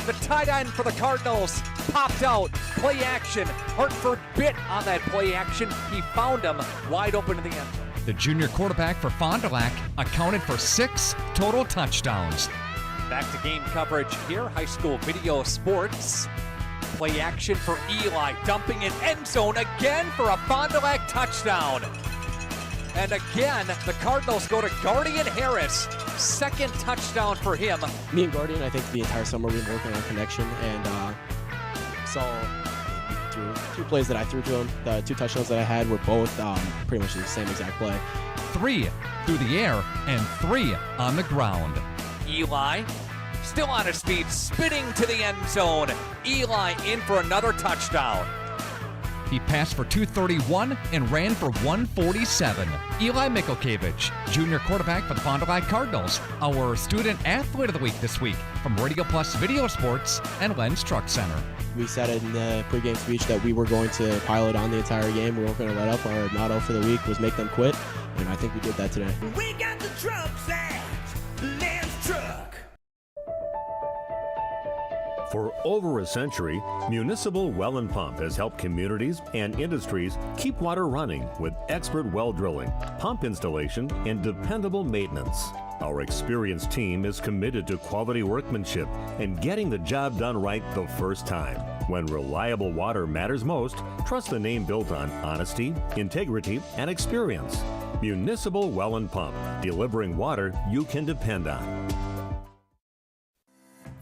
The tight end for the Cardinals popped out. Play action. Hartford bit on that play action. He found him wide open in the end zone. The junior quarterback for Fond du Lac accounted for 6 total touchdowns. Back to game coverage here, high school video sports. Play action for Eli, dumping in end zone again for a Fond du Lac touchdown. And again, the Cardinals go to Guardian Harris. Second touchdown for him. Me and Guardian, I think the entire summer we've been working on connection, and saw through 2 plays that I threw to him. The 2 touchdowns that I had were both pretty much the same exact play. 3 through the air and 3 on the ground. Eli still on his feet, spinning to the end zone. Eli in for another touchdown. He passed for 231 and ran for 147. Eli Mikulkiewicz, junior quarterback for the Fond du Lac Cardinals, our student athlete of the week this week from Radio Plus Video Sports and Lens Truck Center. We said in the pregame speech that we were going to pile it on the entire game. We weren't going to let up. Our motto for the week was make them quit, and I think we did that today. We got the trucks at Lens Truck. For over a century, Municipal Well and Pump has helped communities and industries keep water running with expert well drilling, pump installation, and dependable maintenance. Our experienced team is committed to quality workmanship and getting the job done right the first time. When reliable water matters most, trust the name built on honesty, integrity, and experience. Municipal Well and Pump, delivering water you can depend on.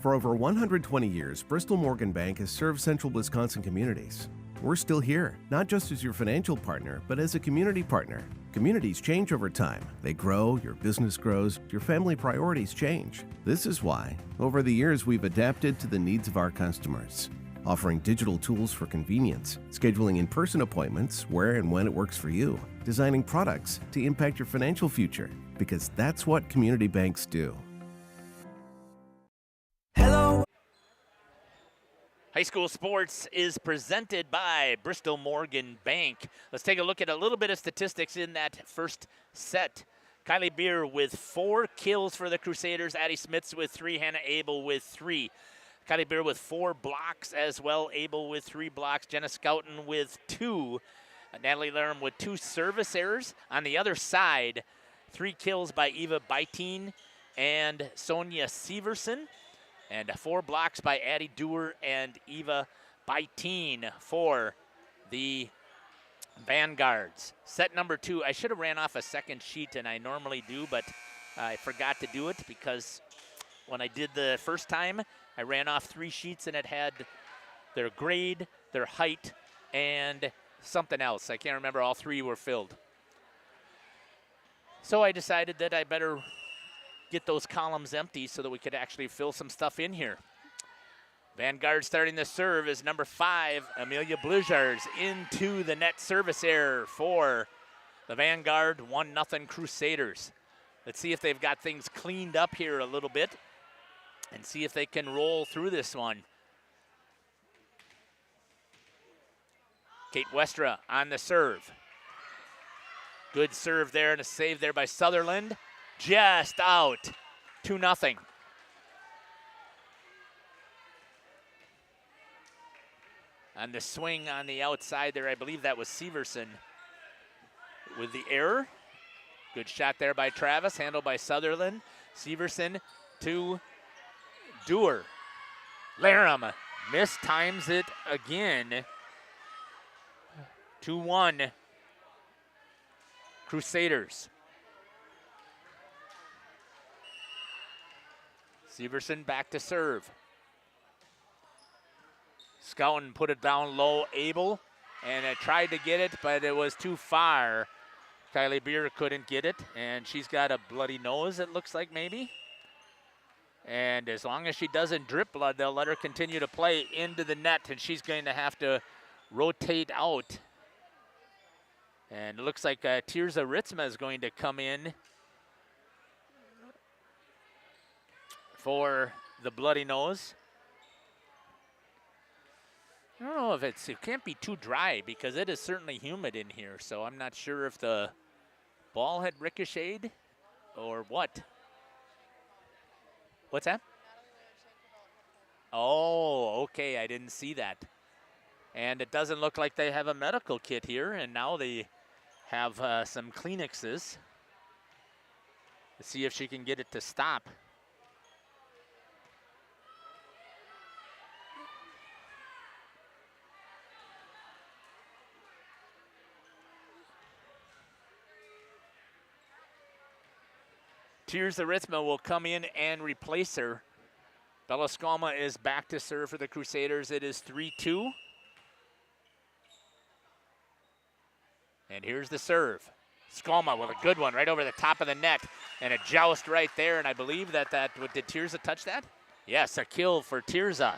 For over 120 years, Bristol Morgan Bank has served central Wisconsin communities. We're still here, not just as your financial partner, but as a community partner. Communities change over time. They grow, your business grows, your family priorities change. This is why, over the years, we've adapted to the needs of our customers, offering digital tools for convenience, scheduling in-person appointments where and when it works for you, designing products to impact your financial future, because that's what community banks do. High school sports is presented by Bristol Morgan Bank. Let's take a look at a little bit of statistics in that first set. Kylie Beer with 4 kills for the Crusaders. Addie Smits with 3. Hannah Abel with 3. Kylie Beer with 4 blocks as well. Abel with 3 blocks. Jenna Scouten with 2. Natalie Larum with 2 service errors. On the other side, 3 kills by Eva Beitin and Sonia Severson. And 4 blocks by Addie Dewar and Eva Beitin for the Vanguards. Set number 2, I should have ran off a second sheet, and I normally do, but I forgot to do it because when I did the first time, I ran off 3 sheets, and it had their grade, their height, and something else. I can't remember. All 3 were filled. So I decided that I better get those columns empty so that we could actually fill some stuff in here. Vanguard starting the serve is number 5, Amelia Blizzards, into the net service error for the Vanguard 1-0 Crusaders. Let's see if they've got things cleaned up here a little bit and see if they can roll through this one. Kate Westra on the serve. Good serve there and a save there by Sutherland. Just out, 2-0. On the swing on the outside there, I believe that was Severson with the error. Good shot there by Travis, handled by Sutherland. Severson to Dewar. Larum mistimes it again. 2-1 Crusaders. Severson back to serve. Scouten put it down low, Abel, and tried to get it, but it was too far. Kylie Beer couldn't get it, and she's got a bloody nose, it looks like maybe. And as long as she doesn't drip blood, they'll let her continue to play into the net, and she's going to have to rotate out. And it looks like Tirza Ritzma is going to come in for the bloody nose. I don't know if it can't be too dry because it is certainly humid in here, so I'm not sure if the ball had ricocheted or what. What's that? Oh, okay, I didn't see that. And it doesn't look like they have a medical kit here, and now they have some Kleenexes. Let's see if she can get it to stop. Tirza Ritzma will come in and replace her. Bella Skalma is back to serve for the Crusaders. It is 3-2. And here's the serve. Skalma with a good one right over the top of the net. And a joust right there. And I believe did Tirza touch that? Yes, a kill for Tirza.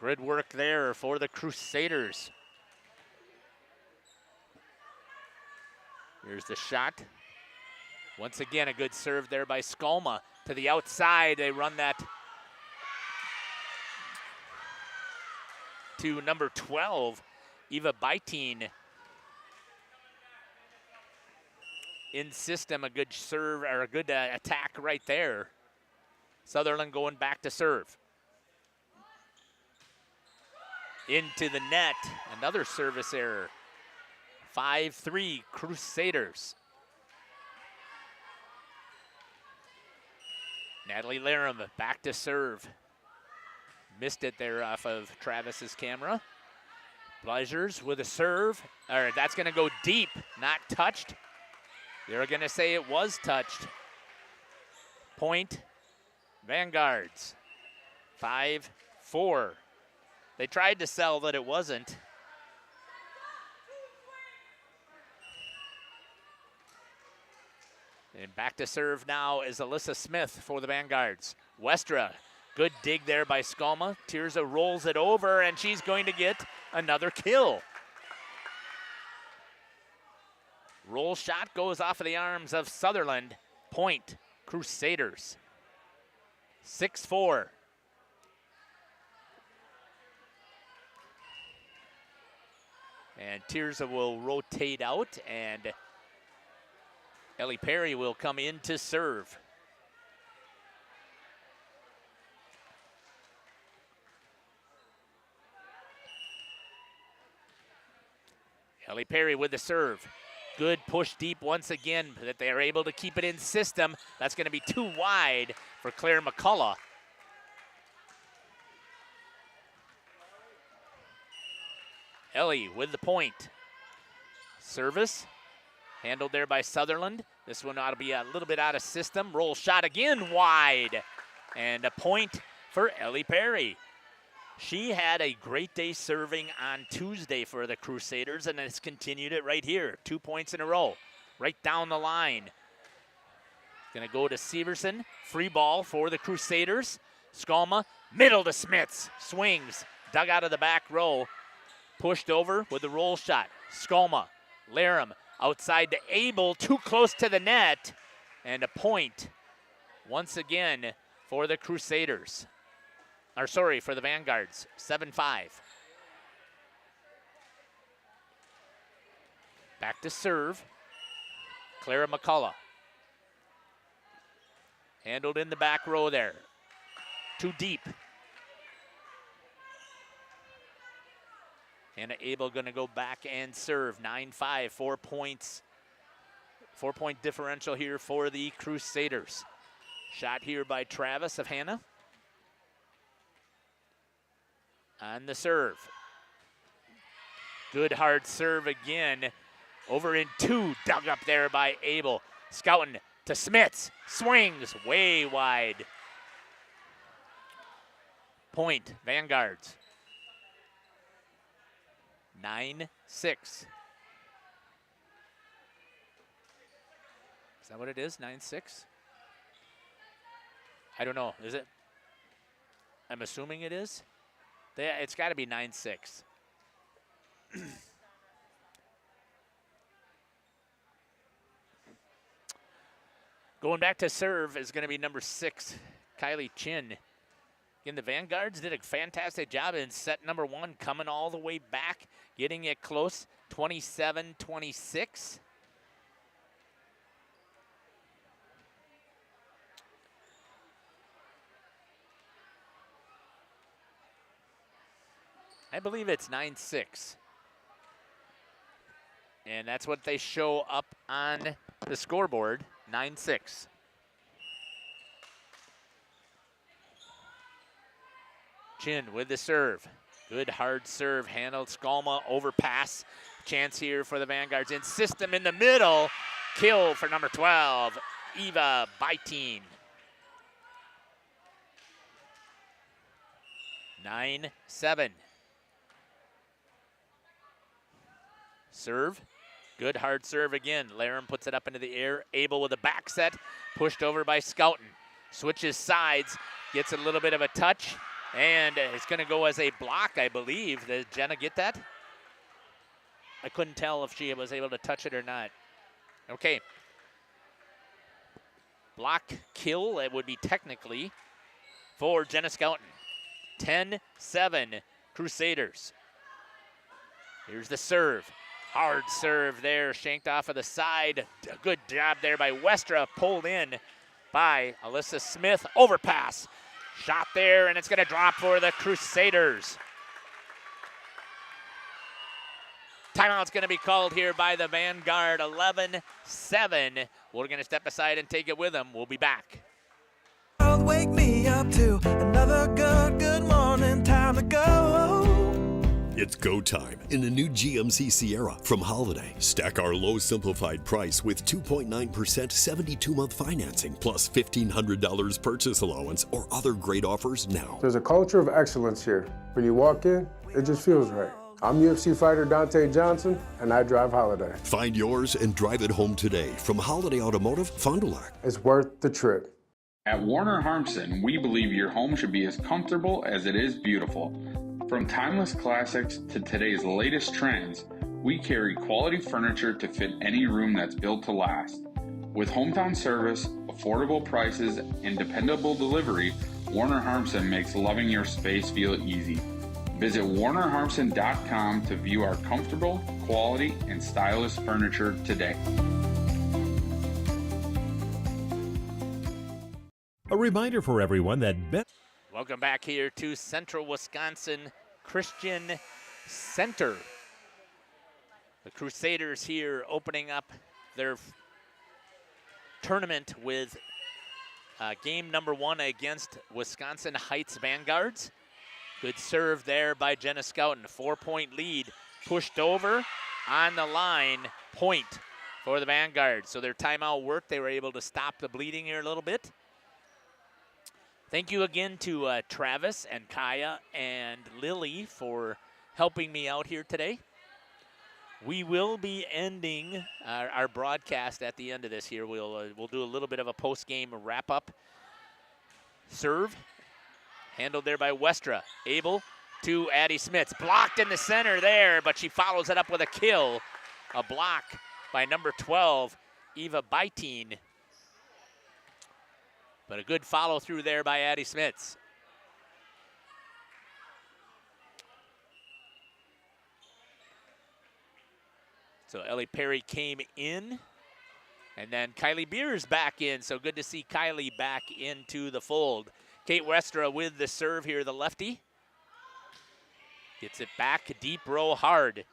Good work there for the Crusaders. Here's the shot. Once again, a good serve there by Skalma. To the outside, they run that to number 12, Eva Beitin. In system, a good serve, or a good attack right there. Sutherland going back to serve. Into the net, another service error. 5-3 Crusaders. Natalie Laram back to serve. Missed it there off of Travis's camera. Pleasures with a serve. All right, that's going to go deep, not touched. They're going to say it was touched. Point, Vanguards. 5-4. They tried to sell that it wasn't. And back to serve now is Alyssa Smith for the Vanguards. Westra, good dig there by Skalma. Tirza rolls it over, and she's going to get another kill. Roll shot goes off of the arms of Sutherland. Point, Crusaders. 6-4. And Tirza will rotate out, and Ellie Perry will come in to serve. Ellie Perry with the serve. Good push deep once again, that they are able to keep it in system. That's going to be too wide for Claire McCullough. Ellie with the point. Service. Handled there by Sutherland. This one ought to be a little bit out of system. Roll shot again wide. And a point for Ellie Perry. She had a great day serving on Tuesday for the Crusaders, and has continued it right here. 2 points in a row. Right down the line. Gonna go to Severson. Free ball for the Crusaders. Skalma, middle to Smits. Swings, dug out of the back row. Pushed over with the roll shot. Skalma, Laram, outside to Abel, too close to the net, and a point once again for the Crusaders. Or sorry, for the Vanguards, 7-5. Back to serve, Clara McCullough. Handled in the back row there, too deep. Hannah Abel going to go back and serve. 9-5, 4 points. 4-point differential here for the Crusaders. Shot here by Travis of Hannah. On the serve. Good hard serve again. Over in two, dug up there by Abel. Scouting to Smits. Swings way wide. Point, Vanguards. 9-6. Is that what it is, 9-6? I don't know, is it? I'm assuming it is. It's got to be 9-6. Going back to serve is going to be number 6, Kylie Chin. Again, the Vanguards did a fantastic job in set number 1, coming all the way back, getting it close, 27-26. I believe it's 9-6. And that's what they show up on the scoreboard, 9-6. Chin with the serve. Good hard serve, handled. Skalma overpass. Chance here for the Vanguards in system in the middle. Kill for number 12, Eva Byteen. 9-7. Serve. Good hard serve again. Laram puts it up into the air. Abel with a back set. Pushed over by Scouten. Switches sides. Gets a little bit of a touch. And it's going to go as a block, I believe. Did Jenna get that? I couldn't tell if she was able to touch it or not. Okay. Block kill, it would be technically, for Jenna Scouten. 10-7 Crusaders. Here's the serve. Hard serve there, shanked off of the side. A good job there by Westra, pulled in by Alyssa Smith. Overpass. Shot there, and it's going to drop for the Crusaders. Timeout's going to be called here by the Vanguard. 11-7. We're going to step aside and take it with them. We'll be back. Wake me up to another good morning, time to go. It's go time in the new GMC Sierra from Holiday. Stack our low simplified price with 2.9% 72-month financing plus $1,500 purchase allowance or other great offers now. There's a culture of excellence here. When you walk in, it just feels right. I'm UFC fighter Dante Johnson, and I drive Holiday. Find yours and drive it home today from Holiday Automotive, Fond du Lac. It's worth the trip. At Warner Harmson, we believe your home should be as comfortable as it is beautiful. From timeless classics to today's latest trends, we carry quality furniture to fit any room that's built to last. With hometown service, affordable prices, and dependable delivery, Warner Harmson makes loving your space feel easy. Visit WarnerHarmson.com to view our comfortable, quality, and stylish furniture today. A reminder for everyone that Welcome back here to Central Wisconsin Christian Center. The Crusaders here opening up their tournament with game number 1 against Wisconsin Heights Vanguards. Good serve there by Jenna Scouten. 4-point lead pushed over on the line. Point for the Vanguard. So their timeout worked. They were able to stop the bleeding here a little bit. Thank you again to Travis and Kaya and Lily for helping me out here today. We will be ending our broadcast at the end of this here. We'll do a little bit of a post-game wrap-up. Serve, handled there by Westra. Abel to Addie Smits. Blocked in the center there, but she follows it up with a kill. A block by number 12, Eva Byteen. But a good follow through there by Addie Smits. So Ellie Perry came in, and then Kylie Beers back in. So good to see Kylie back into the fold. Kate Westra with the serve here, the lefty. Gets it back, deep row hard.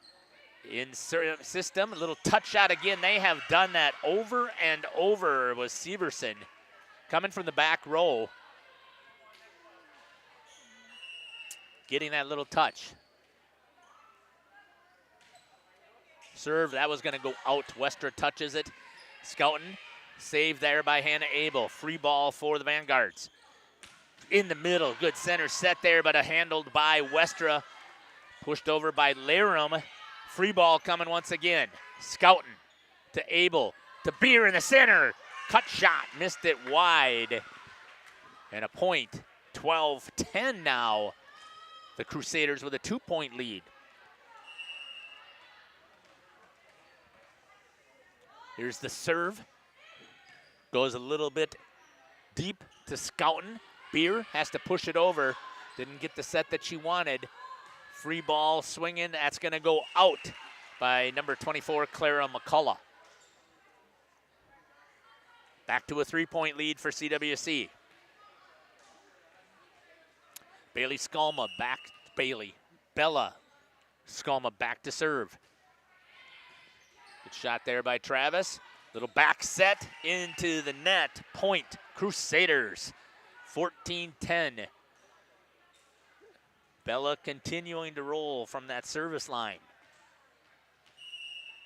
In system, a little touch shot again. They have done that over and over with Severson. Coming from the back row. Getting that little touch. Serve, that was going to go out. Westra touches it. Scouten, saved there by Hannah Abel. Free ball for the Vanguards. In the middle, good center set there, but handled by Westra. Pushed over by Laram. Free ball coming once again. Scouten to Abel, to Beer in the center. Cut shot, missed it wide. And a point, 12-10 now. The Crusaders with a 2-point lead. Here's the serve. Goes a little bit deep to Scouten. Beer has to push it over. Didn't get the set that she wanted. Free ball swinging. That's going to go out by number 24, Clara McCullough. Back to a 3-point lead for CWC. Bailey Skalma back. Bella Skalma back to serve. Good shot there by Travis. Little back set into the net. Point, Crusaders. 14-10. Bella continuing to roll from that service line.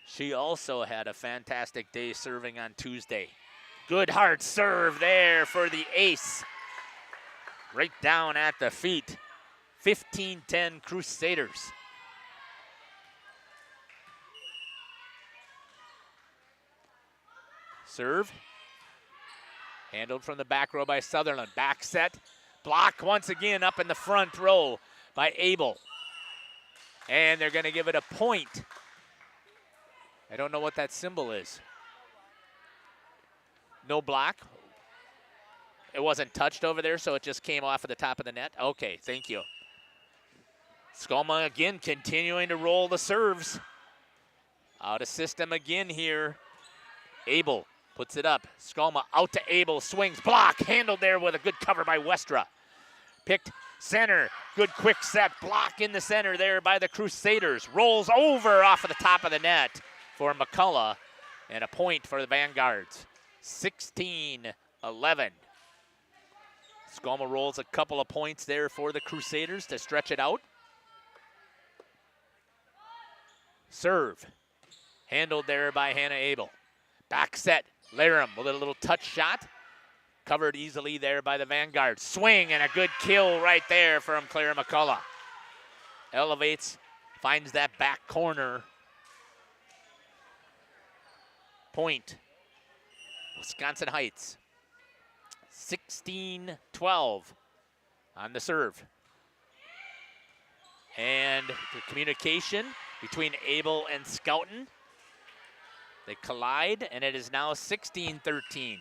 She also had a fantastic day serving on Tuesday. Good hard serve there for the ace. Right down at the feet. 15-10 Crusaders. Serve. Handled from the back row by Sutherland. Back set. Block once again up in the front row by Abel. And they're going to give it a point. I don't know what that symbol is. No block. It wasn't touched over there, so it just came off of the top of the net. Okay, thank you. Skolma again continuing to roll the serves. Out of system again here. Abel puts it up. Skolma out to Abel, swings, block, handled there with a good cover by Westra. Picked center, good quick set, block in the center there by the Crusaders. Rolls over off of the top of the net for McCullough, and a point for the Vanguards. 16-11. Skolma rolls a couple of points there for the Crusaders to stretch it out. Serve, handled there by Hannah Abel. Back set, Laram with a little touch shot. Covered easily there by the Vanguard. Swing and a good kill right there from Clara McCullough. Elevates, finds that back corner. Point, Wisconsin Heights. 16-12 on the serve. And the communication between Abel and Schouten. They collide, and it is now 16-13.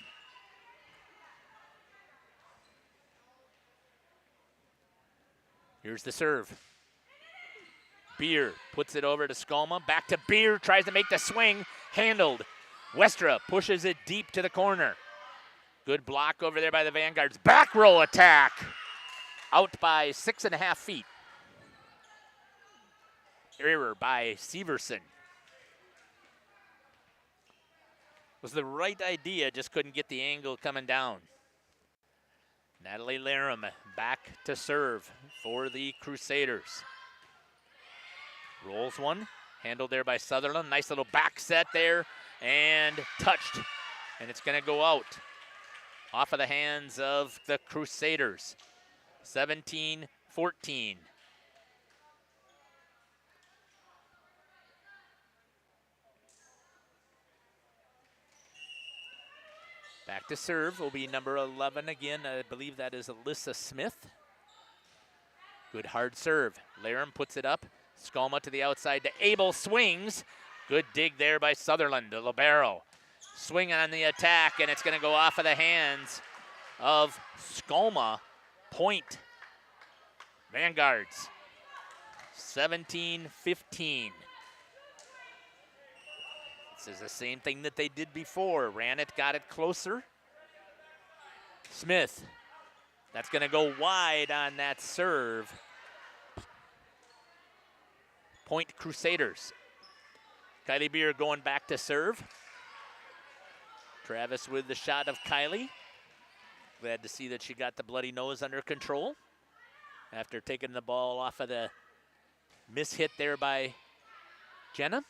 Here's the serve. Beer puts it over to Skolma. Back to Beer, tries to make the swing. Handled. Westra pushes it deep to the corner. Good block over there by the Vanguards. Back row attack. Out by 6.5 feet. Error by Severson. Was the right idea, just couldn't get the angle coming down. Natalie Laram back to serve for the Crusaders. Rolls one, handled there by Sutherland. Nice little back set there, and touched. And it's gonna go out. Off of the hands of the Crusaders. 17-14. Back to serve will be number 11 again. I believe that is Alyssa Smith. Good hard serve. Laram puts it up. Skolma to the outside to Abel, swings. Good dig there by Sutherland to Libero. Swing on the attack, and it's going to go off of the hands of Skolma. Point. Vanguards. 17-15. This is the same thing that they did before. Ran it, got it closer. Smith. That's going to go wide on that serve. Point Crusaders. Kylie Beer going back to serve. Travis with the shot of Kylie. Glad to see that she got the bloody nose under control after taking the ball off of the mishit there by Jenna.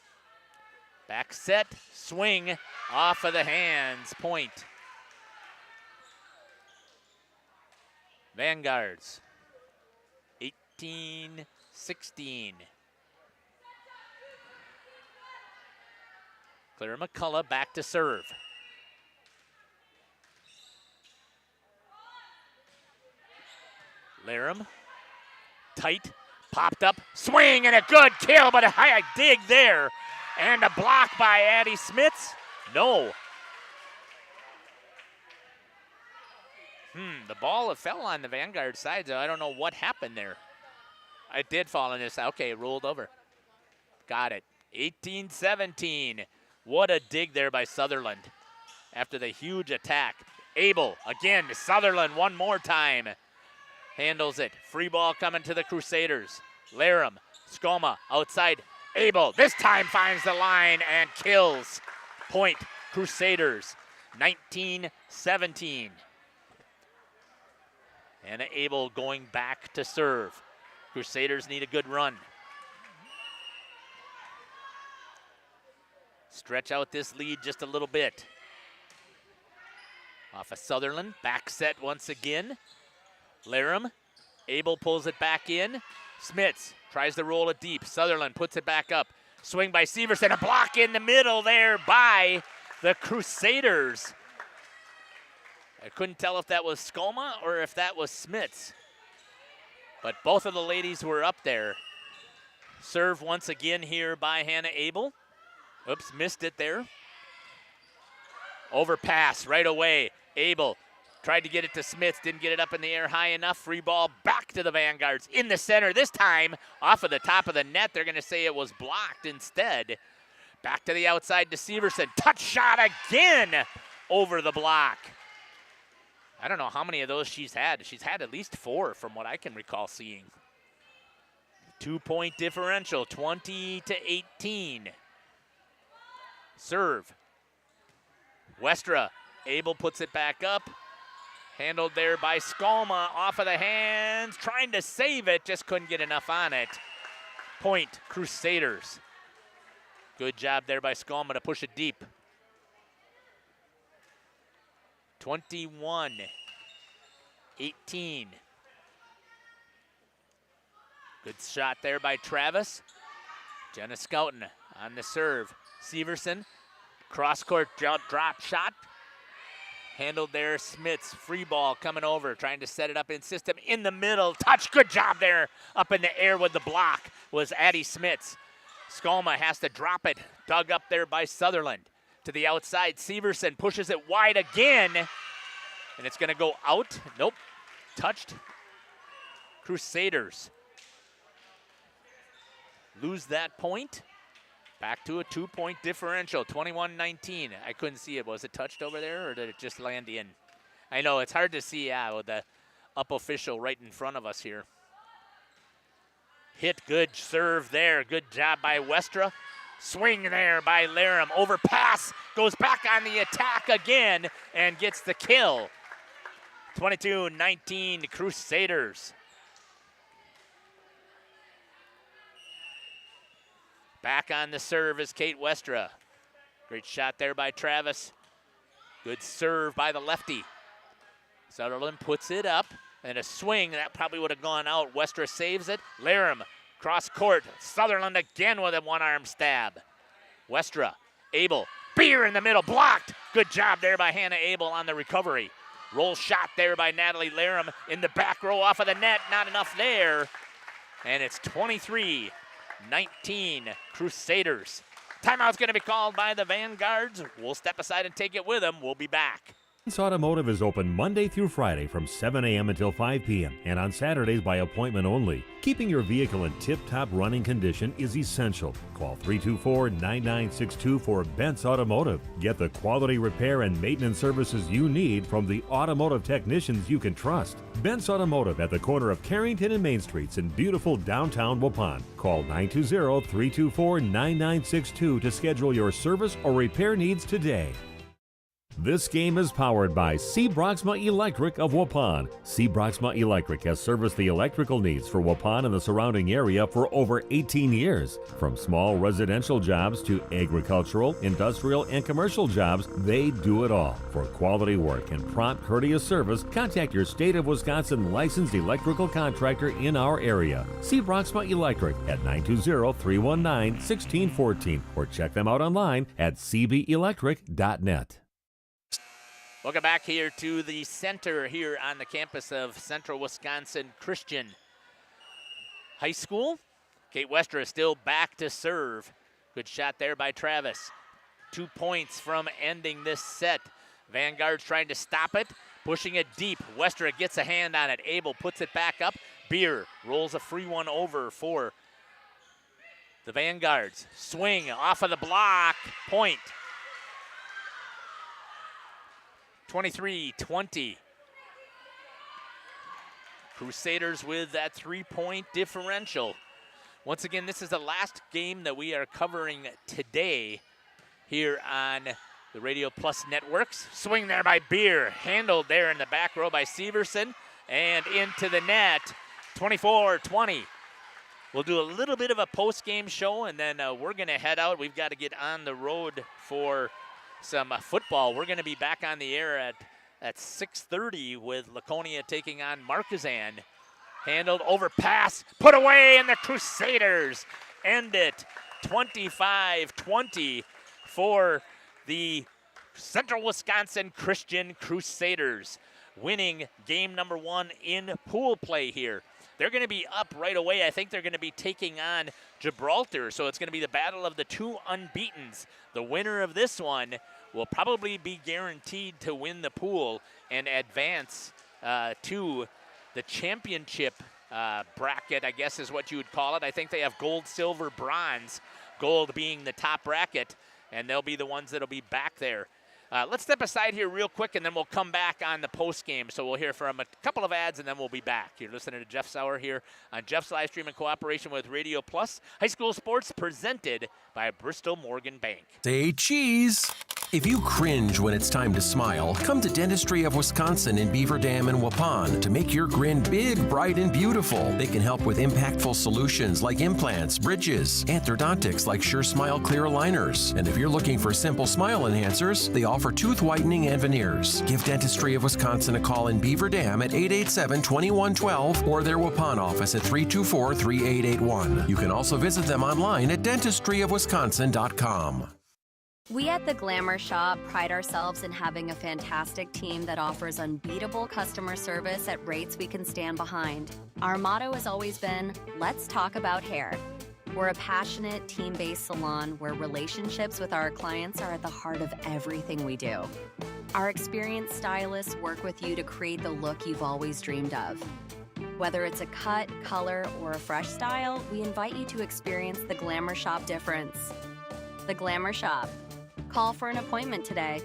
Back set, swing, off of the hands, point. Vanguards, 18-16. Clara McCullough back to serve. Laram, tight, popped up, swing, and a good kill, but a high dig there. And a block by Addie Smits. No. The ball fell on the Vanguard side, so I don't know what happened there. It did fall on this. Okay, it rolled over. Got it. 18-17. What a dig there by Sutherland after the huge attack. Abel, again, Sutherland one more time. Handles it. Free ball coming to the Crusaders. Laram, Skolma, outside. Abel, this time finds the line and kills. Point, Crusaders, 19-17. Anna Abel going back to serve. Crusaders need a good run. Stretch out this lead just a little bit. Off of Sutherland, back set once again. Laram, Abel pulls it back in. Smits tries to roll it deep. Sutherland puts it back up. Swing by Severson, a block in the middle there by the Crusaders. I couldn't tell if that was Skoma or if that was Smits. But both of the ladies were up there. Serve once again here by Hannah Abel. Oops, missed it there. Overpass right away. Abel tried to get it to Smits, didn't get it up in the air high enough. Free ball back to the Vanguards in the center. This time off of the top of the net. They're going to say it was blocked instead. Back to the outside to Severson. Touch shot again over the block. I don't know how many of those she's had. She's had at least 4 from what I can recall seeing. 2-point differential, 20-18. Serve. Westra, Abel puts it back up. Handled there by Skalma, off of the hands, trying to save it, just couldn't get enough on it. Point, Crusaders. Good job there by Skalma to push it deep. 21-18. Good shot there by Travis. Jenna Scouten on the serve. Severson, cross-court drop shot. Handled there, Smits, free ball coming over, trying to set it up in system in the middle. Touch, good job there. Up in the air with the block was Addie Smits. Skalma has to drop it, dug up there by Sutherland. To the outside, Severson pushes it wide again, and it's gonna go out. Nope, touched. Crusaders lose that point. Back to a 2-point differential, 21-19. I couldn't see it. Was it touched over there, or did it just land in? I know, it's hard to see, with the up official right in front of us here. Hit, good serve there. Good job by Westra. Swing there by Laram. Overpass, goes back on the attack again and gets the kill. 22-19 Crusaders. Back on the serve is Kate Westra. Great shot there by Travis. Good serve by the lefty. Sutherland puts it up, and a swing that probably would have gone out. Westra saves it. Laram, cross court. Sutherland again with a one-arm stab. Westra, Abel, Beer in the middle, blocked. Good job there by Hannah Abel on the recovery. Roll shot there by Natalie Laram in the back row off of the net. Not enough there. And it's 23-19 Crusaders. Timeout's going to be called by the Vanguards. We'll step aside and take it with them. We'll be back. Ben's Automotive is open Monday through Friday from 7 a.m. until 5 p.m. and on Saturdays by appointment only. Keeping your vehicle in tip-top running condition is essential. Call 324-9962 for Ben's Automotive. Get the quality repair and maintenance services you need from the automotive technicians you can trust. Ben's Automotive at the corner of Carrington and Main Streets in beautiful downtown Waupun. Call 920-324-9962 to schedule your service or repair needs today. This game is powered by C. Broxma Electric of Waupun. C. Broxma Electric has serviced the electrical needs for Waupun and the surrounding area for over 18 years. From small residential jobs to agricultural, industrial, and commercial jobs, they do it all. For quality work and prompt, courteous service, contact your State of Wisconsin licensed electrical contractor in our area. C. Broxma Electric at 920-319-1614 or check them out online at cbelectric.net. Welcome back here to the center here on the campus of Central Wisconsin Christian High School. Kate Westra is still back to serve. Good shot there by Travis. 2 points from ending this set. Vanguard's trying to stop it, pushing it deep. Westra gets a hand on it. Abel puts it back up. Beer rolls a free one over for the Vanguards. Swing off of the block. Point. 23-20. Crusaders with that 3-point differential. Once again, this is the last game that we are covering today here on the Radio Plus networks. Swing there by Beer. Handled there in the back row by Severson. And into the net. 24-20. We'll do a little bit of a post-game show, and then we're going to head out. We've got to get on the road for some football. We're going to be back on the air at at 6:30 with Laconia taking on Marquezan. Handled, overpass, put away, and the Crusaders end it 25-20 for the Central Wisconsin Christian Crusaders, winning game number 1 in pool play here. They're going to be up right away. I think they're going to be taking on Gibraltar, so it's going to be the battle of the 2 unbeatens. The winner of this one will probably be guaranteed to win the pool and advance to the championship bracket, I guess is what you would call it. I think they have gold, silver, bronze, gold being the top bracket, and they'll be the ones that'll be back there. Let's step aside here real quick, and then we'll come back on the post game. So we'll hear from a couple of ads, and then we'll be back. You're listening to Jeff Sauer here on Jeff's live stream in cooperation with Radio Plus. High school sports presented by Bristol Morgan Bank. Say cheese. If you cringe when it's time to smile, come to Dentistry of Wisconsin in Beaver Dam and Waupun to make your grin big, bright, and beautiful. They can help with impactful solutions like implants, bridges, orthodontics like Sure Smile clear aligners. And if you're looking for simple smile enhancers, they offer tooth whitening and veneers. Give Dentistry of Wisconsin a call in Beaver Dam at 887-2112 or their Waupun office at 324-3881. You can also visit them online at dentistryofwisconsin.com. We at The Glamour Shop pride ourselves in having a fantastic team that offers unbeatable customer service at rates we can stand behind. Our motto has always been, let's talk about hair. We're a passionate, team-based salon where relationships with our clients are at the heart of everything we do. Our experienced stylists work with you to create the look you've always dreamed of. Whether it's a cut, color, or a fresh style, we invite you to experience The Glamour Shop difference. The Glamour Shop. Call for an appointment today.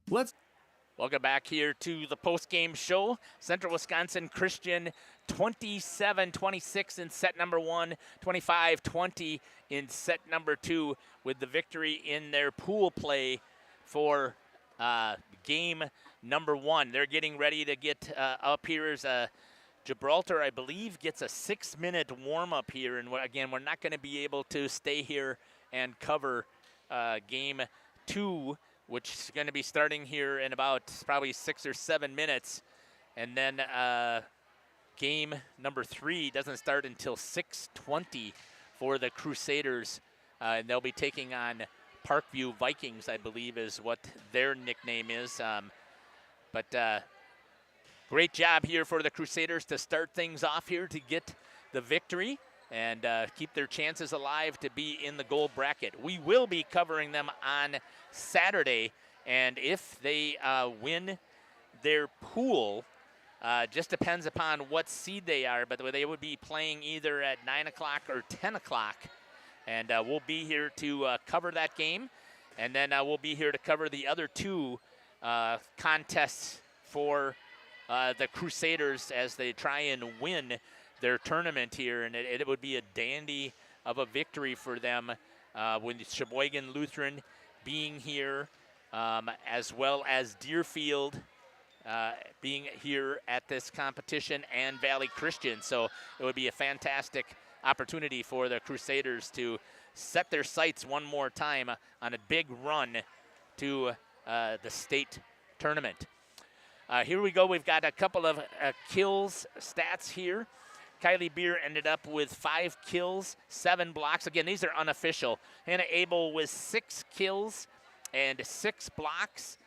Welcome back here to the post-game show. Central Wisconsin Christian 27-26 in set number 1, 25-20 in set number 2 with the victory in their pool play for game number 1. They're getting ready to get up here as Gibraltar, I believe, gets a 6-minute warm-up here. And again, we're not going to be able to stay here and cover game 2, which is going to be starting here in about probably 6 or 7 minutes. And then game number 3 doesn't start until 6:20 for the Crusaders. And they'll be taking on Parkview Vikings, I believe is what their nickname is. But great job here for the Crusaders to start things off here to get the victory and keep their chances alive to be in the gold bracket. We will be covering them on Saturday, and if they win their pool, just depends upon what seed they are, but they would be playing either at 9 o'clock or 10 o'clock, and we'll be here to cover that game, and then we'll be here to cover the other 2 contests for the Crusaders as they try and win their tournament here, and it would be a dandy of a victory for them with Sheboygan Lutheran being here, as well as Deerfield being here at this competition, and Valley Christian. So it would be a fantastic opportunity for the Crusaders to set their sights one more time on a big run to the state tournament. Here we go. We've got a couple of kills stats here. Kylie Beer ended up with 5 kills, 7 blocks. Again, these are unofficial. Hannah Abel with 6 kills and 6 blocks.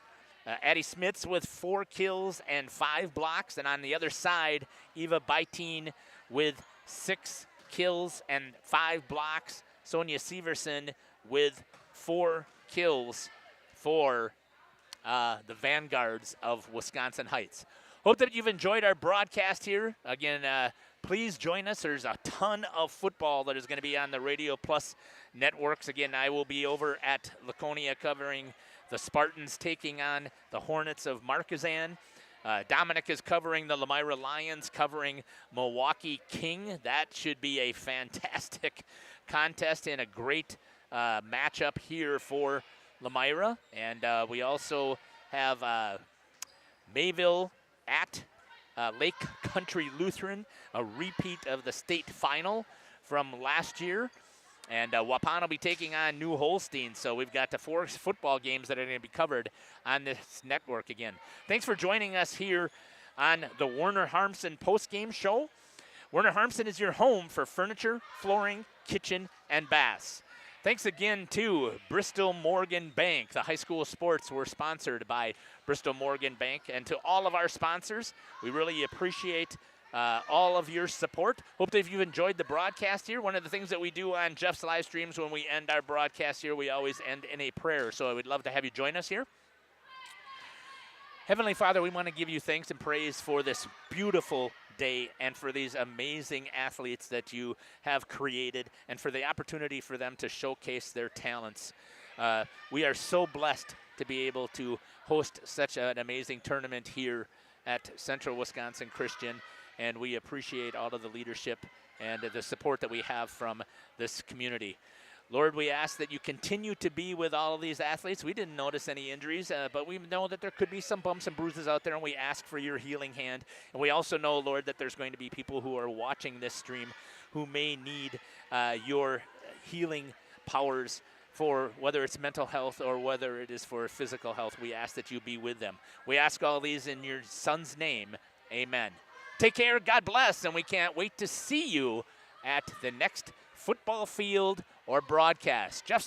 Addie Smits with 4 kills and 5 blocks. And on the other side, Eva Beitine with 6 kills and 5 blocks. Sonia Severson with 4 kills for the Vanguards of Wisconsin Heights. Hope that you've enjoyed our broadcast here. Again, please join us. There's a ton of football that is going to be on the Radio Plus networks. Again, I will be over at Laconia covering the Spartans taking on the Hornets of Marquezan. Dominic is covering the Lemira Lions, covering Milwaukee King. That should be a fantastic contest and a great matchup here for Lemira. And we also have Mayville at Lake Country Lutheran, a repeat of the state final from last year. And Waupun will be taking on New Holstein. So we've got the 4 football games that are going to be covered on this network again. Thanks for joining us here on the Werner Harmsen postgame show. Werner Harmsen is your home for furniture, flooring, kitchen, and baths. Thanks again to Bristol Morgan Bank. The high school sports were sponsored by Bristol Morgan Bank. And to all of our sponsors, we really appreciate all of your support. Hope that you've enjoyed the broadcast here. One of the things that we do on Jeff's live streams when we end our broadcast here, we always end in a prayer. So I would love to have you join us here. Heavenly Father, we want to give you thanks and praise for this beautiful day and for these amazing athletes that you have created and for the opportunity for them to showcase their talents. We are so blessed to be able to host such an amazing tournament here at Central Wisconsin Christian, and we appreciate all of the leadership and the support that we have from this community. Lord, we ask that you continue to be with all of these athletes. We didn't notice any injuries, but we know that there could be some bumps and bruises out there, and we ask for your healing hand. And we also know, Lord, that there's going to be people who are watching this stream who may need your healing powers for whether it's mental health or whether it is for physical health. We ask that you be with them. We ask all these in your Son's name. Amen. Take care, God bless, and we can't wait to see you at the next football field or broadcast. Jeff